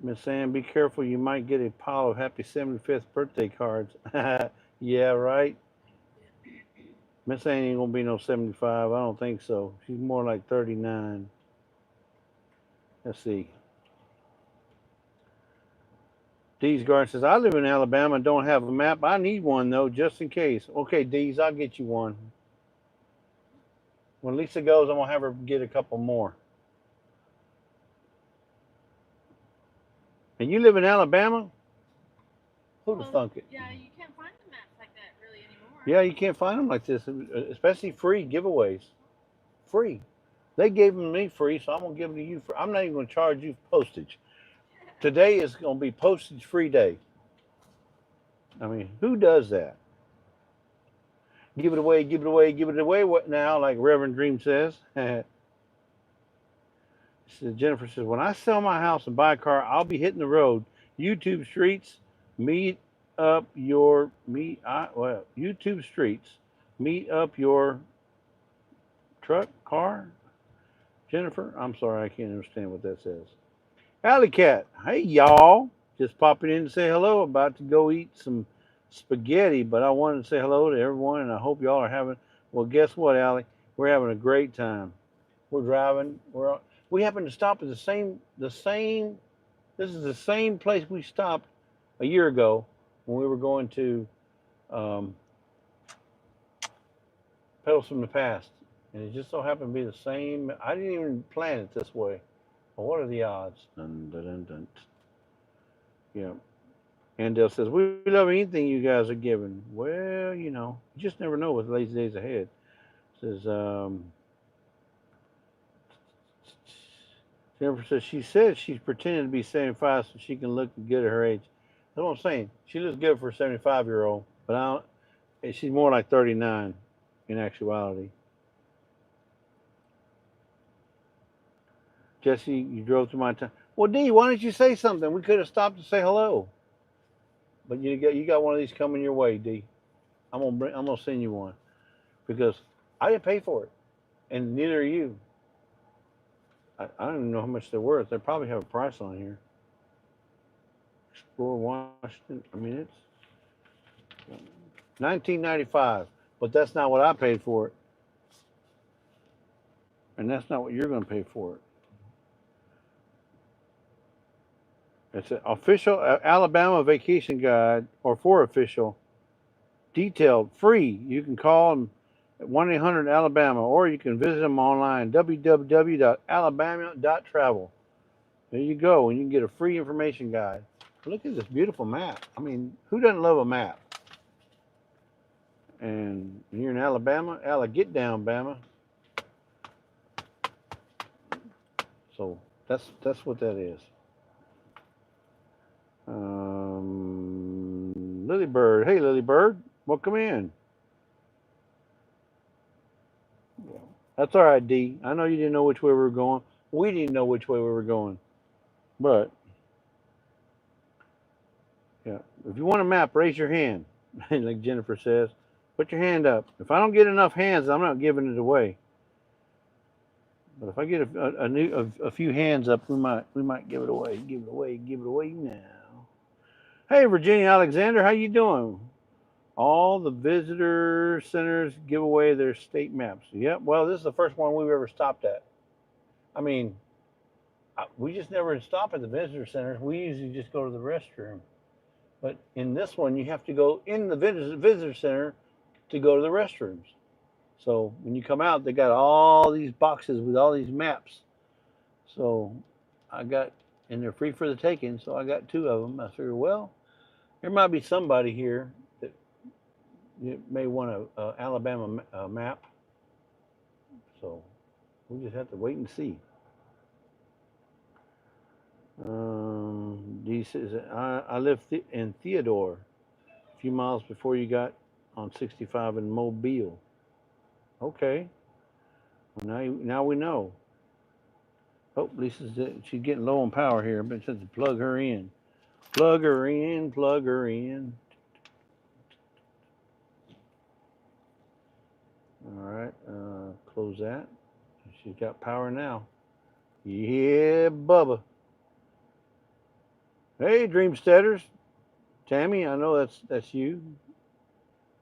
Miss Ann, be careful. You might get a pile of happy 75th birthday cards. Yeah, right. Miss Ann ain't gonna be no 75. I don't think so. She's more like 39. Let's see. Dayz Garden says, I live in Alabama and don't have a map. I need one, though, just in case. Okay, Dayz, I'll get you one. When Lisa goes, I'm going to have her get a couple more. And you live in Alabama? Who'd have thunk it? Yeah, you can't find the maps like that really anymore. Yeah, you can't find them like this, especially free giveaways. Free. They gave them to me free, so I'm going to give them to you. I'm not even going to charge you postage. Today is going to be postage-free day. I mean, who does that? Give it away, give it away, give it away. What now? Like Reverend Dream says. Jennifer says, when I sell my house and buy a car, I'll be hitting the road. YouTube streets, meet up your YouTube streets, meet up your truck, car. Jennifer, I'm sorry, I can't understand what that says. Alley Cat, hey y'all, just popping in to say hello. About to go eat some spaghetti, but I wanted to say hello to everyone, and I hope y'all are having. Well, guess what, Allie? We're having a great time. We're driving. We happen to stop at the same. This is the same place we stopped a year ago when we were going to Pedals from the Past, and it just so happened to be the same. I didn't even plan it this way. Well, what are the odds? Dun, dun, dun, dun. Yeah. Andell says, we love anything you guys are giving. Well, you know, you just never know what lazy days ahead. Says, Jennifer says, she says she's pretending to be 75 so she can look good at her age. That's what I'm saying. She looks good for a 75-year-old, but she's more like 39 in actuality. Jesse, you drove through my town. Well, Dee, why didn't you say something? We could have stopped to say hello. But you got one of these coming your way, Dee. I'm gonna send you one because I didn't pay for it, and neither are you. I don't even know how much they're worth. They probably have a price on here. Explore Washington. I mean, it's $19.95, but that's not what I paid for it, and that's not what you're going to pay for it. It's an official Alabama vacation guide, or for official, detailed, free. You can call them at 1-800-ALABAMA, or you can visit them online, www.alabama.travel. There you go, and you can get a free information guide. Look at this beautiful map. I mean, who doesn't love a map? And you're in Alabama, get down, Bama. So that's what that is. Lily Bird. Hey, Lily Bird. Welcome in. That's all right, D. I know you didn't know which way we were going. We didn't know which way we were going. But, yeah, if you want a map, raise your hand. Like Jennifer says, put your hand up. If I don't get enough hands, I'm not giving it away. But if I get a few hands up, we might give it away. Give it away now. Hey, Virginia Alexander, how you doing? All the visitor centers give away their state maps. Yep. Well, this is the first one we've ever stopped at. I mean, we just never stop at the visitor centers. We usually just go to the restroom. But in this one, you have to go in the visitor center to go to the restrooms. So when you come out, they got all these boxes with all these maps. So and they're free for the taking. So I got 2 of them. I figured, well, there might be somebody here that may want a Alabama map. So we just have to wait and see. Dee says, I live in Theodore, a few miles before you got on 65 in Mobile. Okay. Well, now we know. Oh, she's getting low on power here. But since to plug her in. Plug her in, plug her in. All right, close that. She's got power now. Yeah, Bubba. Hey, Dreamsteaders. Tammy, I know that's you.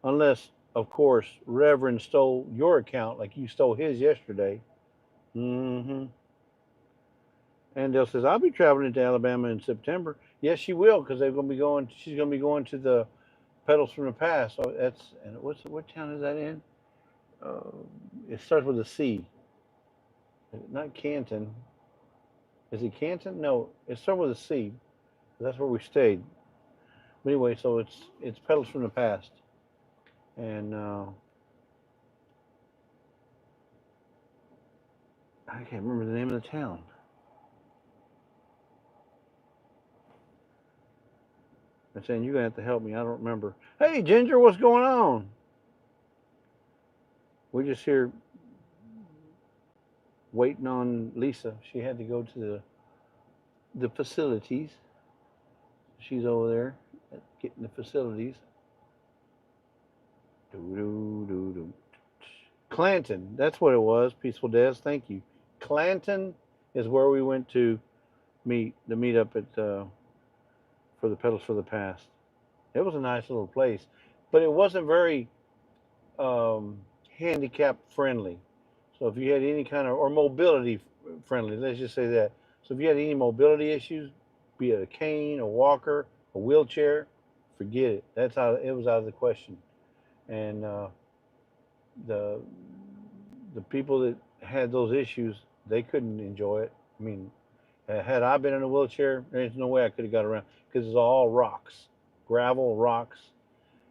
Unless, of course, Reverend stole your account like you stole his yesterday. Mm-hmm. And Dale says, I'll be traveling to Alabama in September. Yes, she will, because she's going to be going to the Pedals from the Past. So what town is that in? It starts with a C. Not Canton. Is it Canton? No, it starts with a C. That's where we stayed. But anyway, so it's Pedals from the Past. And I can't remember the name of the town. I'm saying you're going to have to help me. I don't remember. Hey, Ginger, what's going on? We're just here waiting on Lisa. She had to go to the facilities. She's over there getting the facilities. Clanton, that's what it was. Peaceful Des, thank you. Clanton is where we went to meet up at for the Pedals for the Past. It was a nice little place, but it wasn't very handicap friendly. So if you had any kind of, or mobility friendly, let's just say that. So if you had any mobility issues, be it a cane, a walker, a wheelchair, forget it. It was out of the question. And the people that had those issues, they couldn't enjoy it. I mean, had I been in a wheelchair, there's no way I could have got around, because it's all rocks, gravel, rocks,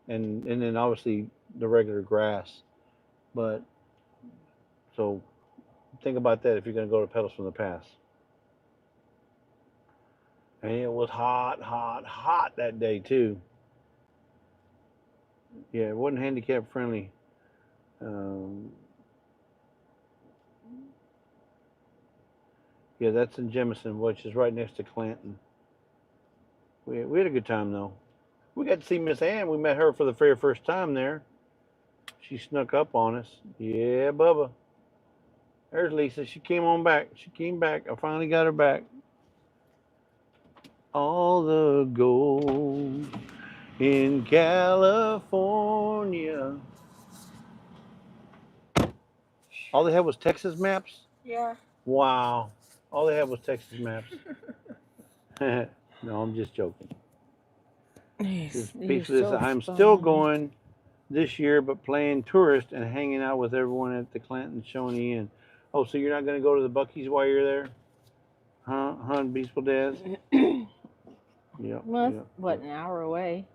and then obviously the regular grass. But so think about that if you're going to go to Pedals from the Past. And it was hot, hot, hot that day too. Yeah, it wasn't handicap friendly. Yeah, that's in Jemison, which is right next to Clanton. We had a good time though. We got to see Miss Ann. We met her for the very first time there. She snuck up on us. Yeah, Bubba. There's Lisa. She came on back. She came back. I finally got her back. All the gold in California. All they had was Texas maps? Yeah. Wow. All they had was Texas maps. No, I'm just joking. You're Basically, so I'm still going this year, but playing tourist and hanging out with everyone at the Clanton Shawnee Inn. Oh, so you're not going to go to the Buc-ee's while you're there? Huh, Beastful Daz? Yeah. Well, Yeah. what, an hour away?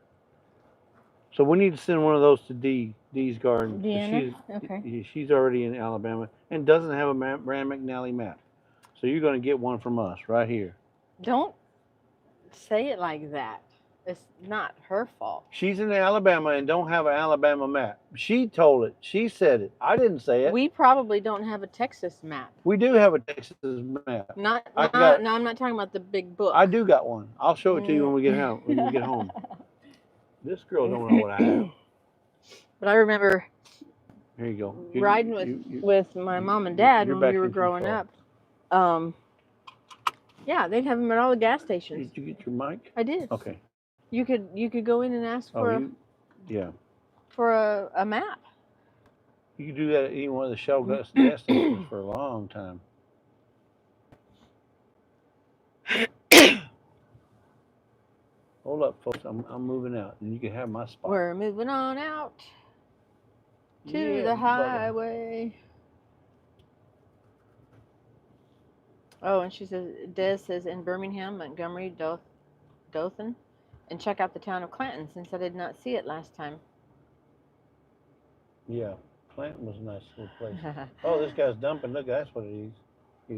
So we need to send one of those to Dee's garden. Deanna? Okay. She's already in Alabama and doesn't have a Rand McNally map. So you're going to get one from us right here. Don't say it like that. It's not her fault. She's in Alabama and don't have an Alabama map. She told it. She said it. I didn't say it. We probably don't have a Texas map. We do have a Texas map. No, I'm not talking about the big book. I do got one. I'll show it to you when we get home. When we get home. This girl don't know what I have. But I remember here you go. Riding with my mom and dad when we were growing up. Yeah, they'd have them at all the gas stations. Did you get your mic? I did. Okay. You could go in and ask for a map. You could do that at any one of the Shell gas stations for a long time. Hold up, folks. I'm moving out, and you can have my spot. We're moving on out to the highway. Oh, and she says, Des says, in Birmingham, Montgomery, Dothan, and check out the town of Clanton, since I did not see it last time. Yeah, Clanton was a nice little place. Oh, this guy's dumping. Look, that's what he's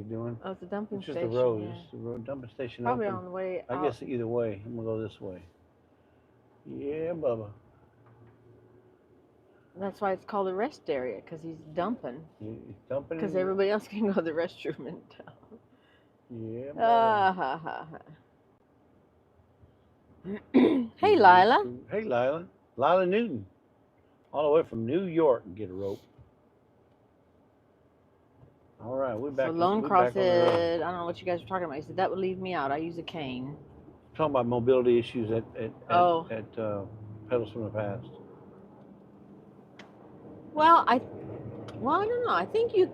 doing. Oh, it's a dumping station. It's just a road. Yeah. It's the road, dumping station. Probably open. On the way out. I guess either way. I'm going to go this way. Yeah, Bubba. That's why it's called a rest area, because he's dumping. He's dumping. Because everybody else can go to the restroom in town. Yeah. Hey, Lila. Hey, Lila. Lila Newton. All the way from New York and get a rope. All right, we're back. So Lone Cross said, I don't know what you guys were talking about. He said, that would leave me out. I use a cane. Talking about mobility issues at Pedals from the Past. Well, I don't know. I think you'd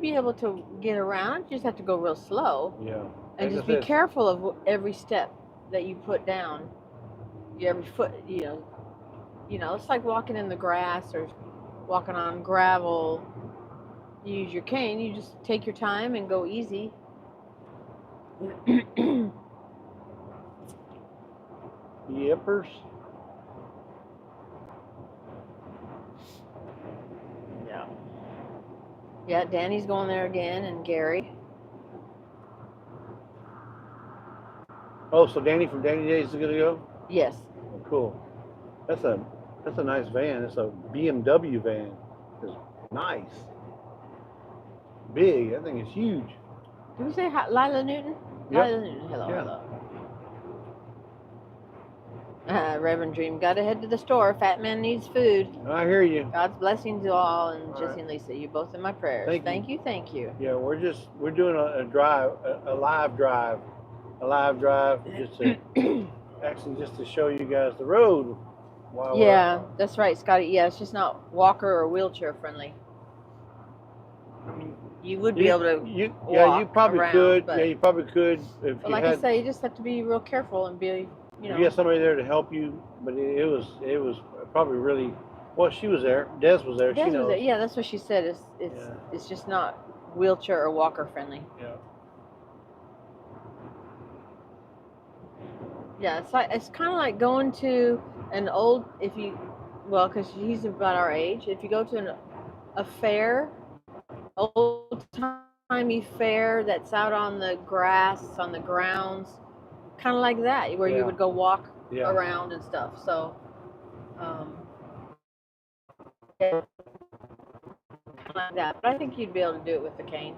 be able to get around. You just have to go real slow. Yeah. And just be careful of every step that you put down. Every foot, it's like walking in the grass or walking on gravel. You use your cane. You just take your time and go easy. Yippers. Yeah, Danny's going there again, and Gary. Oh, so Danny from Danny Dayz is gonna go? Yes. Oh, cool. That's a nice van. It's a BMW van. It's nice. Big. That thing is huge. Did we say hi, Lila Newton? Yep. Lila Newton. Hello, Yeah. hello. Reverend Dream, gotta head to the store. Fat man needs food. I hear you. God's blessings to all, and All Jesse and Lisa, you both in my prayers. Thank you. Thank you. Yeah, we're doing a drive, a live drive, just to actually just to show you guys the road. Yeah, that's right, Scotty. Yeah, it's just not walker or wheelchair friendly. I mean, you would be able to. You probably around, could. but, Yeah, you probably could if you like had. I say, you just have to be real careful and be. You had somebody there to help you, but it was probably really. Well, she was there. Des was there. Des she knows. was there. Yeah, that's what she said. It's just not wheelchair or walker friendly. Yeah. Yeah, it's kind of like going to an old because he's about our age. If you go to a fair, old-timey fair that's out on the grass, on the grounds. Kind of like that, where you would go walk around and stuff. So, kind of like that. But I think you'd be able to do it with the cane.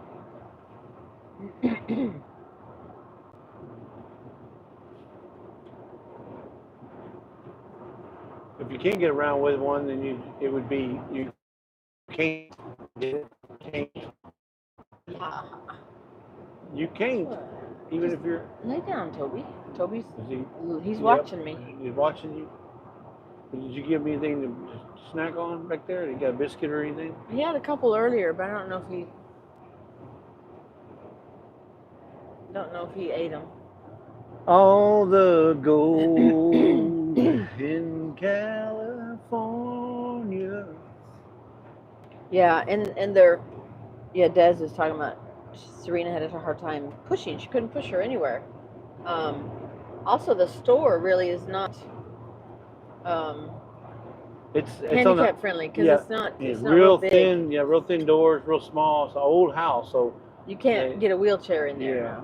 If you can't get around with one, then you can't. Yeah. You can't. Even if you're. Lay down, Toby. Toby's. He's Yep. watching me. He's watching you. Did you give me anything to snack on back there? You got a biscuit or anything? He had a couple earlier, but I don't know if he ate them. All the gold in California. California. Yeah, and they're Dez is talking about Serena had a hard time pushing. She couldn't push her anywhere. Also, the store really is not It's handicap friendly because yeah, it's not real real big. thin. Yeah, real thin doors, real small. It's an old house, so You can't get a wheelchair in there.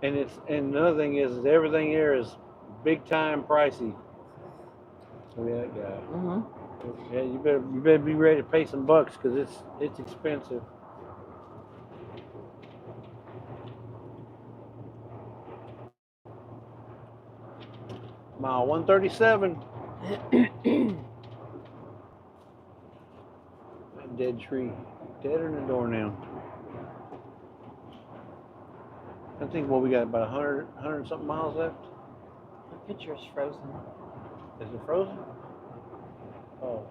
Yeah, and another thing is everything here is big time pricey. Look at that guy. Mm-hmm. Yeah, you better be ready to pay some bucks because it's expensive. Mile 137. That dead tree, deader than a doornail. I think we got about 100 something miles left. The picture's frozen. Is it frozen? Oh,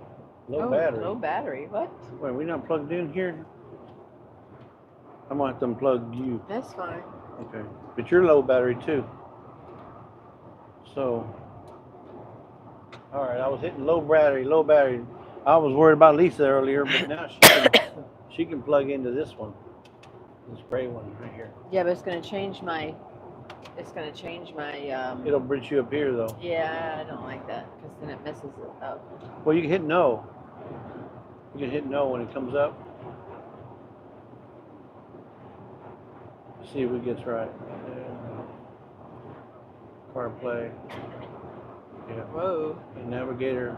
low battery. Low battery. What? Wait, we not plugged in here? I'm gonna have to unplug you. That's fine. Okay, but you're low battery too. So, all right, I was hitting low battery. I was worried about Lisa earlier, but now she can plug into this one, this gray one right here. Yeah, but it's gonna change my. It'll bridge you up here though. Yeah, I don't like that because then it messes it up. Well, you can hit no. You can hit no when it comes up. See if it gets right. CarPlay. Yeah. Whoa. The navigator.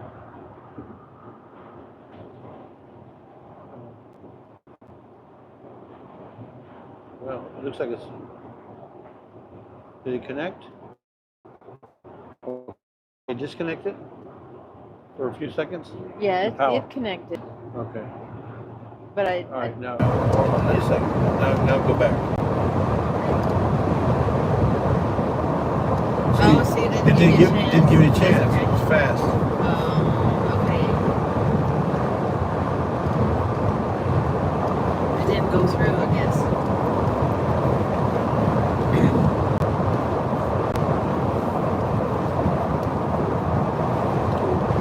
Well, it looks like it's. Did it connect? It disconnected for a few seconds? Yeah, it connected. Okay. But all right, now, hold on a second. Now go back. See, it didn't give me a chance. It was fast. Okay. It didn't go through, I guess.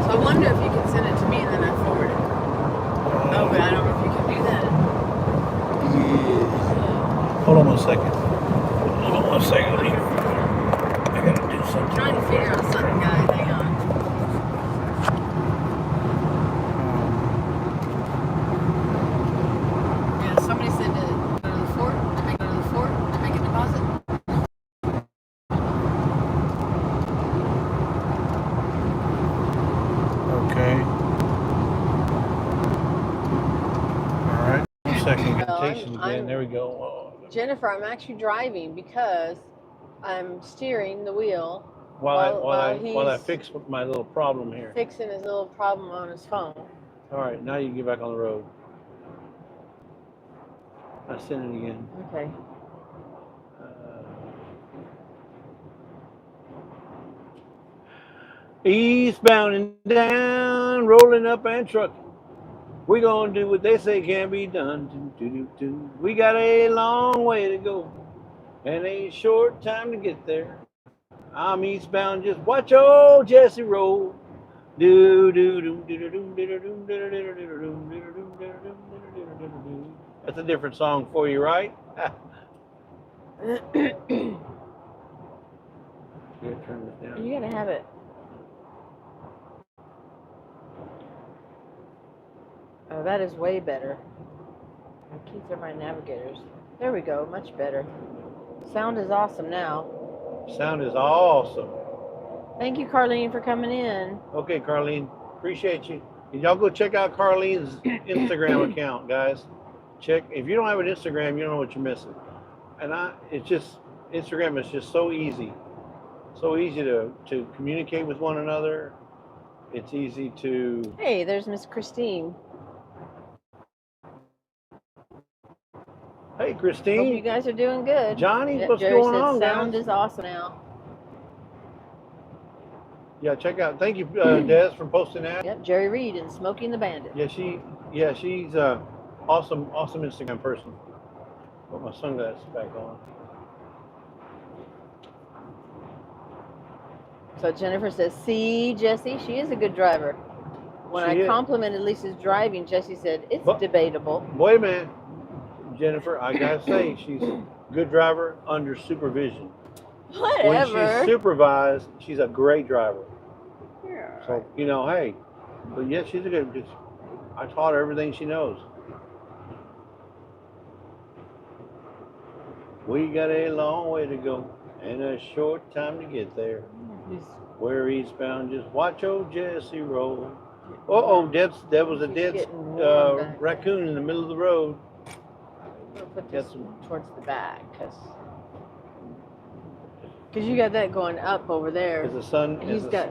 So I wonder if you can send it to me and then I forward it. Oh, but I don't know if you can do that. Yeah. Hold on one second. Let me. I gotta do something. I'm trying to figure out something, guys. Hang on. Yeah, somebody said to go to the fort, to make a deposit. Okay. All right. 1 second. Temptation again. There we go. Jennifer, I'm actually driving because I'm steering the wheel while I fix my little problem here. Fixing his little problem on his phone. All right, now you can get back on the road. I send it again. Okay. Eastbound and down, rolling up and trucking. We're gonna do what they say can be done. We got a long way to go and a short time to get there. I'm eastbound, just watch old Jesse roll. That's a different song for you, right? Turn this down. You gotta have it. Oh, that is way better. My keys are my navigators. There we go, much better. Sound is awesome now. Sound is awesome. Thank you, Carlene, for coming in. Okay, Carlene, appreciate you. Y'all go check out Carlene's Instagram account, guys. Check. If you don't have an Instagram, you don't know what you're missing. And Instagram is just so easy to communicate with one another. It's easy to. Hey, there's Miss Christine. Hey, Christine. Hope you guys are doing good. Johnny, what's going on, guys? Sound is awesome now. Yeah, check out. Thank you, Dez, for posting that. Yep, Jerry Reed and Smoking the Bandit. Yeah, she's awesome Instagram person. Put my sunglasses back on. So Jennifer says, "See, Jesse, she is a good driver." When She I is. complimented Lisa's driving, Jesse said, it's But- debatable. Wait a minute, Jennifer. I gotta say, she's a good driver under supervision. When she's Whatever. supervised, she's a great driver. Yeah, So you know, hey, but yeah, she's a good. I taught her everything she knows. We got a long way to go and a short time to get there. Where eastbound, just watch old Jesse roll. Oh, there was a She's dead getting warm back raccoon in the middle of the road. We'll put this towards the back because you got that going up over there. Is the sun? He's got.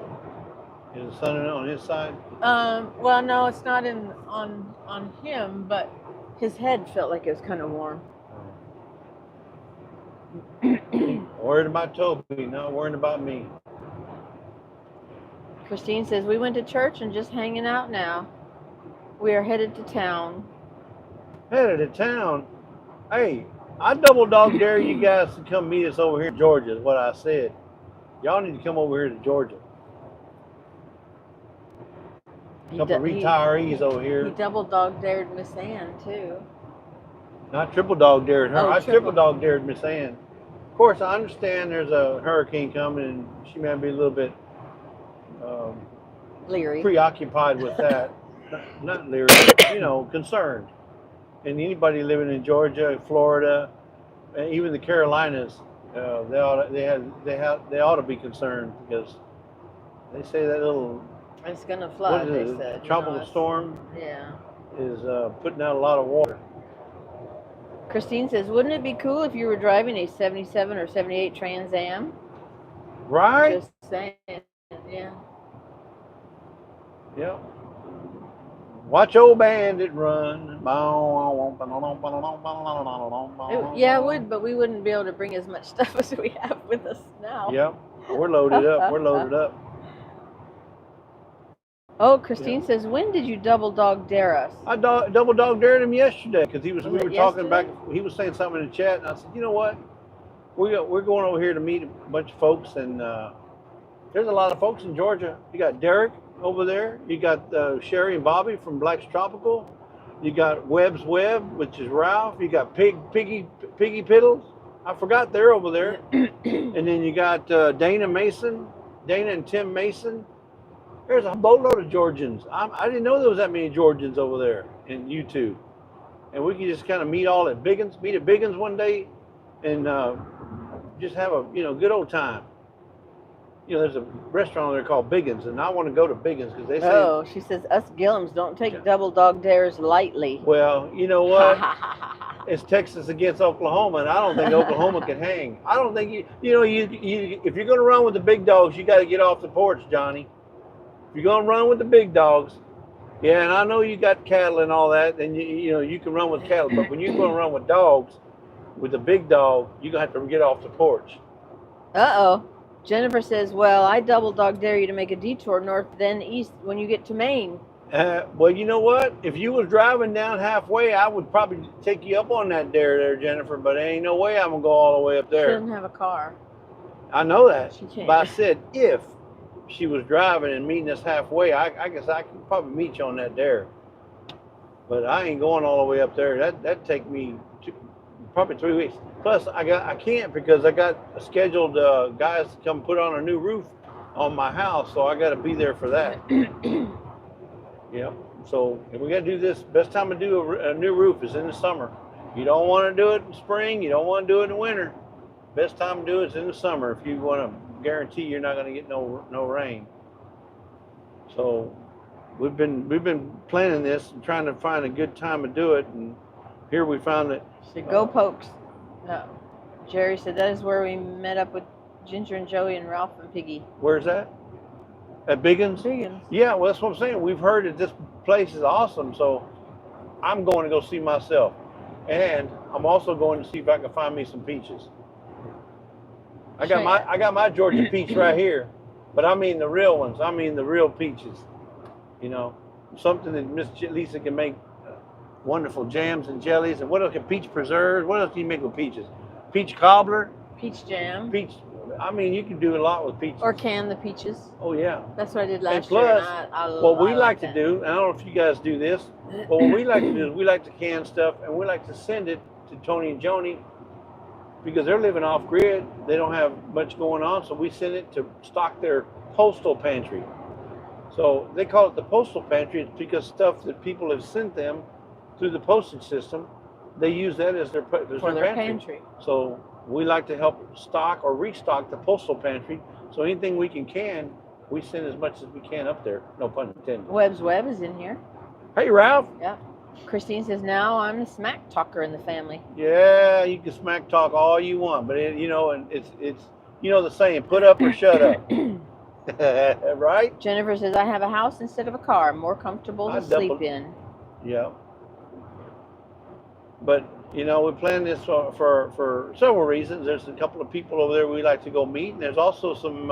Is the sun on his side? Well, no, it's not on him, but his head felt like it was kind of warm. Worried about Toby, not worried about me. Christine says, we went to church and just hanging out now. We are headed to town. Headed to town? Hey, I double dog dare you guys to come meet us over here in Georgia, is what I said. Y'all need to come over here to Georgia. A couple of retirees over here. He double dog dared Miss Ann, too. Not triple dog dared her. Oh, I triple dog dared Miss Ann. Of course, I understand there's a hurricane coming and she may be a little bit leery, preoccupied with that. Not leery, you know, concerned. And anybody living in Georgia, Florida, and even the Carolinas, they ought to be concerned because they say that little it's gonna flood. They said tropical storm is putting out a lot of water. Christine says, wouldn't it be cool if you were driving a 77 or 78 Trans Am? Right? Just saying, yeah. Yep. Watch old bandit run. Yeah, it would, but we wouldn't be able to bring as much stuff as we have with us now. Yep. We're loaded up. We're loaded up. Oh, Christine says, when did you double dog dare us? I double dog dared him yesterday because we were talking back. yesterday? He was saying something in the chat, and I said, you know what? We're going over here to meet a bunch of folks, and there's a lot of folks in Georgia. You got Derek over there. You got Sherry and Bobby from Black's Tropical. You got Webb's Web, which is Ralph. You got Piggy Piddles. I forgot they're over there. And then you got Dana and Tim Mason. There's a boatload of Georgians. I didn't know there was that many Georgians over there in YouTube. And we can just kind of meet at Biggins one day and just have a good old time. There's a restaurant there called Biggins, and I want to go to Biggins because they say. Oh, she says us Gillums don't take double dog dares lightly. Well, you know what? It's Texas against Oklahoma, and I don't think Oklahoma can hang. I don't think if you're going to run with the big dogs, you got to get off the porch, Johnny. If you're going to run with the big dogs, yeah, and I know you got cattle and all that, and you can run with cattle, but when you're going to run with dogs, with the big dog, you're going to have to get off the porch. Uh-oh. Jennifer says, well, I double dog dare you to make a detour north then east when you get to Maine. Well, you know what? If you was driving down halfway, I would probably take you up on that dare there, Jennifer, but there ain't no way I'm going to go all the way up there. She doesn't have a car. I know that. She can't. But I said if she was driving and meeting us halfway, I guess I could probably meet you on that dare. But I ain't going all the way up there. That'd take me probably 3 weeks. Plus, I can't because I got scheduled guys to come put on a new roof on my house, so I got to be there for that. Yeah. So if we got to do this, best time to do a new roof is in the summer. You don't want to do it in spring. You don't want to do it in winter. Best time to do it is in the summer if you want to guarantee you're not going to get no rain. So we've been planning this and trying to find a good time to do it, and here we found it. So go Pokes. No. Jerry said that is where we met up with Ginger and Joey and Ralph and Piggy. Where's that? At Biggins? Biggins. Yeah, well, that's what I'm saying. We've heard that this place is awesome, so I'm going to go see myself. And I'm also going to see if I can find me some peaches. I got my Georgia peach right here, but I mean the real ones. I mean the real peaches. Something that Miss Lisa can make wonderful jams and jellies. And what else can peach preserves? What else can you make with peaches? Peach cobbler. Peach jam. Peach. I mean, you can do a lot with peaches. Or can the peaches. Oh yeah. That's what I did last plus, year. And what we I like to that. do, and I don't know if you guys do this, but what we like to do is we like to can stuff and we like to send it to Tony and Joni because they're living off grid. They don't have much going on, so we send it to stock their postal pantry. So they call it the postal pantry. It's because stuff that people have sent them through the postage system, they use that as their pantry. So we like to help stock or restock the postal pantry. So anything we can, we send as much as we can up there. No pun intended. Webb's Web is in here. Hey, Ralph. Yeah. Christine says, now I'm the smack talker in the family. Yeah, you can smack talk all you want, but and it's the saying, put up or shut up. Right? Jennifer says, I have a house instead of a car, more comfortable to sleep in. Yeah. But we plan this for several reasons. There's a couple of people over there we like to go meet, and there's also some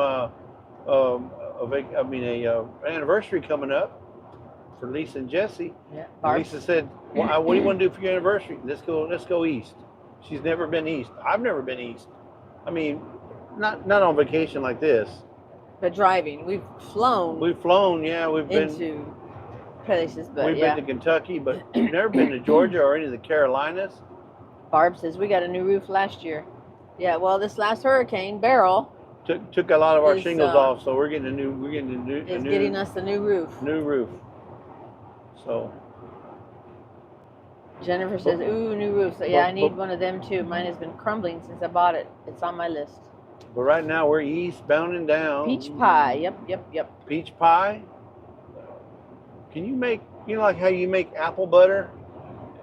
anniversary coming up for Lisa and Jesse. Yeah. Lisa said, well, what do you want to do for your anniversary? Let's go east. She's never been east. I've never been east. I mean, not on vacation like this. But driving. We've flown, yeah. We've been into to places, but we've been to Kentucky, but we've never been to Georgia or any of the Carolinas. Barb says we got a new roof last year. Yeah, well, this last hurricane, Beryl, took a lot of our shingles off, so we're getting getting us a new roof. New roof. So Jennifer says, ooh, new roof. So yeah, I need one of them too. Mine has been crumbling since I bought it. It's on my list. But right now we're eastbound and down. Peach pie. Yep. Peach pie. Can you make, like how you make apple butter?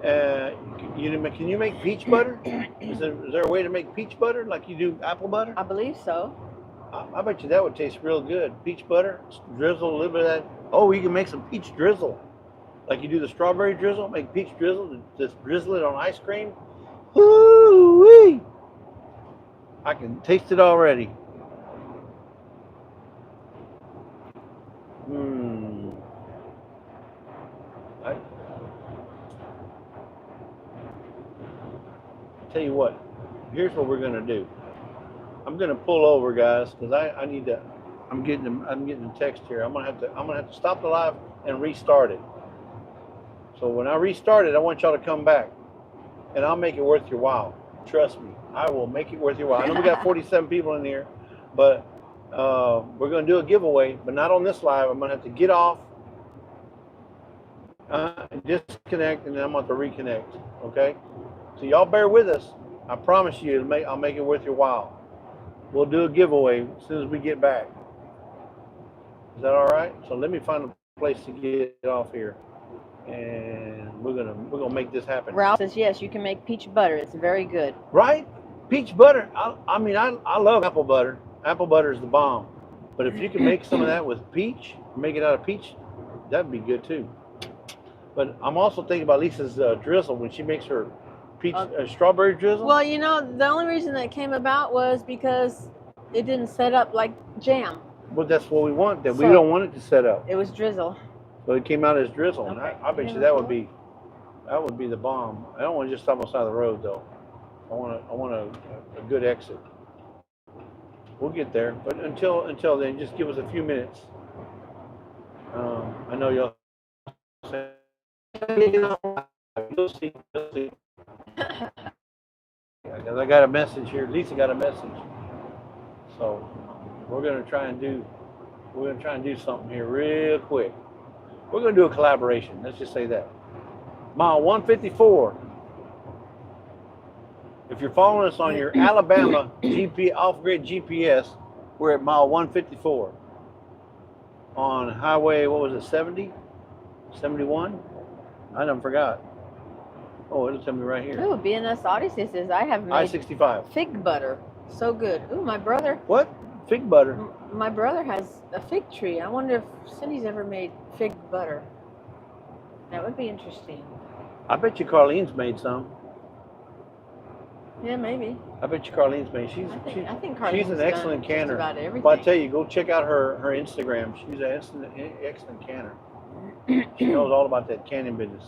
Can you make peach butter? Is there a way to make peach butter like you do apple butter? I believe so. I bet you that would taste real good. Peach butter, drizzle a little bit of that. Oh, you can make some peach drizzle. Like you do the strawberry drizzle, make peach drizzle, just drizzle it on ice cream. Woo-wee! I can taste it already. I tell you what, here's what we're gonna do. I'm gonna pull over, guys, because I need to. I'm getting a text here. I'm gonna have to stop the live and restart it. So when I restart it, I want y'all to come back, and I'll make it worth your while. Trust me, I will make it worth your while. I know we got 47 people in here, but we're gonna do a giveaway, but not on this live. I'm gonna have to get off, disconnect, and then I'm gonna have to reconnect. Okay, so y'all bear with us. I promise you, I'll make it worth your while. We'll do a giveaway as soon as we get back. Is that all right? So let me find a place to get off here, and we're gonna make this happen. Ralph says yes, you can make peach butter. It's very good. Right? Peach butter. I love apple butter. Apple butter is the bomb. But if you can make some of that with peach, make it out of peach, that'd be good too. But I'm also thinking about Lisa's drizzle when she makes her peach strawberry drizzle. Well, the only reason that came about was because it didn't set up like jam. Well, that's what we want. We don't want it to set up. It was drizzle. So it came out as drizzle, okay. And I bet you that would be the bomb. I don't want to just stop on the side of the road though. I want a good exit. We'll get there, but until then, just give us a few minutes. I know y'all say, you'll see. Because I got a message here. Lisa got a message. So we're gonna try and do something here real quick. We're gonna do a collaboration. Let's just say that. Mile 154. If you're following us on your Alabama off-grid GPS, we're at mile 154 on highway. What was it? 70, 71? I done forgot. Oh, it'll tell me right here. Ooh, BNS Odyssey says I have made I-65 fig butter. So good. Ooh, my brother. What? Fig butter? My brother has a fig tree. I wonder if Cindy's ever made fig butter. That would be interesting. I bet you Carlene's made some. Yeah, maybe. I bet you Carlene's made. I think she's an excellent canner. About everything. But I tell you, go check out her Instagram. She's an excellent canner. She knows all about that canning business.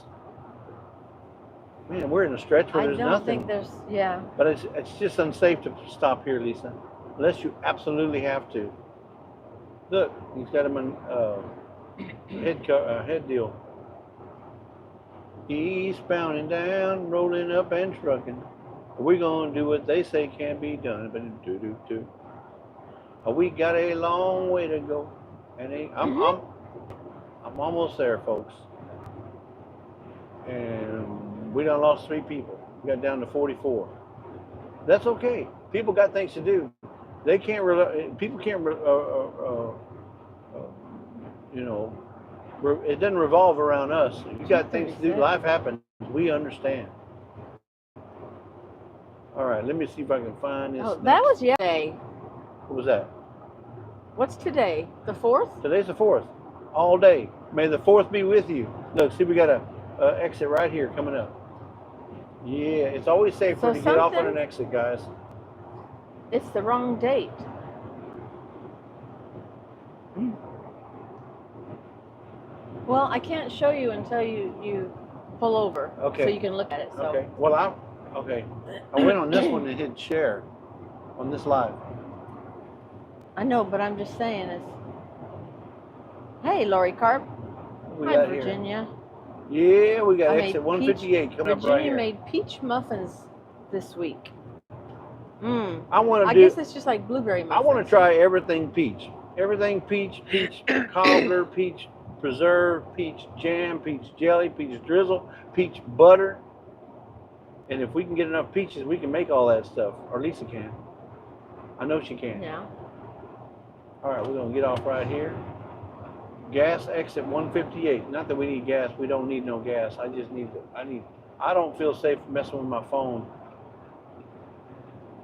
Man, we're in a stretch where there's nothing. I don't think there's, yeah. But it's just unsafe to stop here, Lisa. unless you absolutely have to. Look, he's got him in head deal. Eastbound and down, rolling up and trucking. We're gonna do what they say can be done. But do. We got a long way to go, and I'm almost there, folks. And we done lost 3 people. We got down to 44. That's okay. People got things to do. They can't. People can't. You know, it doesn't revolve around us. If you got things to do, life happens. We understand. All right, let me see if I can find this. Oh, that was yesterday. What was that? What's today? The 4th? Today's the 4th. All day. May the 4th be with you. Look, see, we got a exit right here coming up. Yeah, it's always safer to get off on an exit, guys. It's the wrong date. Well, I can't show you until you pull over. Okay. So you can look at it. So. Okay. Well, I went on this one and hit share on this live. I know, but I'm just saying it's. Hey, Lori Carp. Hi, Virginia. Yeah, we got exit 158 coming up right here. Virginia made peach muffins this week. I guess it's just like blueberry muffins. I want to try everything peach. Everything peach, peach cobbler, peach preserve, peach jam, peach jelly, peach drizzle, peach butter. And if we can get enough peaches, we can make all that stuff. Or Lisa can. I know she can. Yeah. All right, we're going to get off right here. Gas exit 158. Not that we need gas. We don't need no gas. I just need I don't feel safe messing with my phone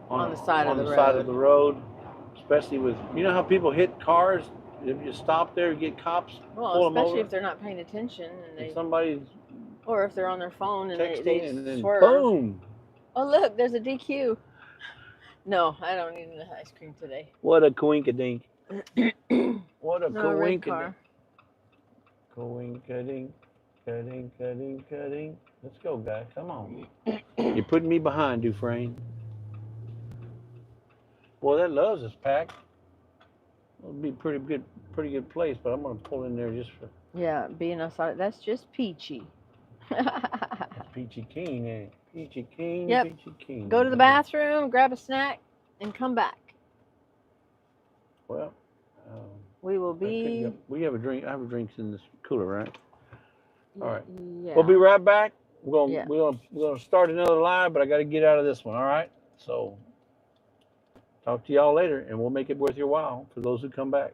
on the side of the road, especially with, you know how people hit cars if you stop there, get cops, well, pull them over. especially if they're not paying attention and somebody's, or if they're on their phone and they and then swerve. Boom. Oh look, there's a DQ. No, I don't need an ice cream today. What a coinkadink. What a coinkadink. Coinkadink. Let's go, guys. Come on. You're putting me behind, Dufresne. Boy, that Love's is packed. It'll be a pretty good place, but I'm gonna pull in there just for. Yeah, being outside. That's just peachy. That's peachy keen, ain't it? Peachy keen. Yep. Peachy keen. Go to the bathroom, grab a snack, and come back. Well, we will be. We have a drink. I have a drink in this cooler, right? All right. Yeah. We'll be right back. We're gonna start another live, but I got to get out of this one. All right. So talk to y'all later, and we'll make it worth your while for those who come back.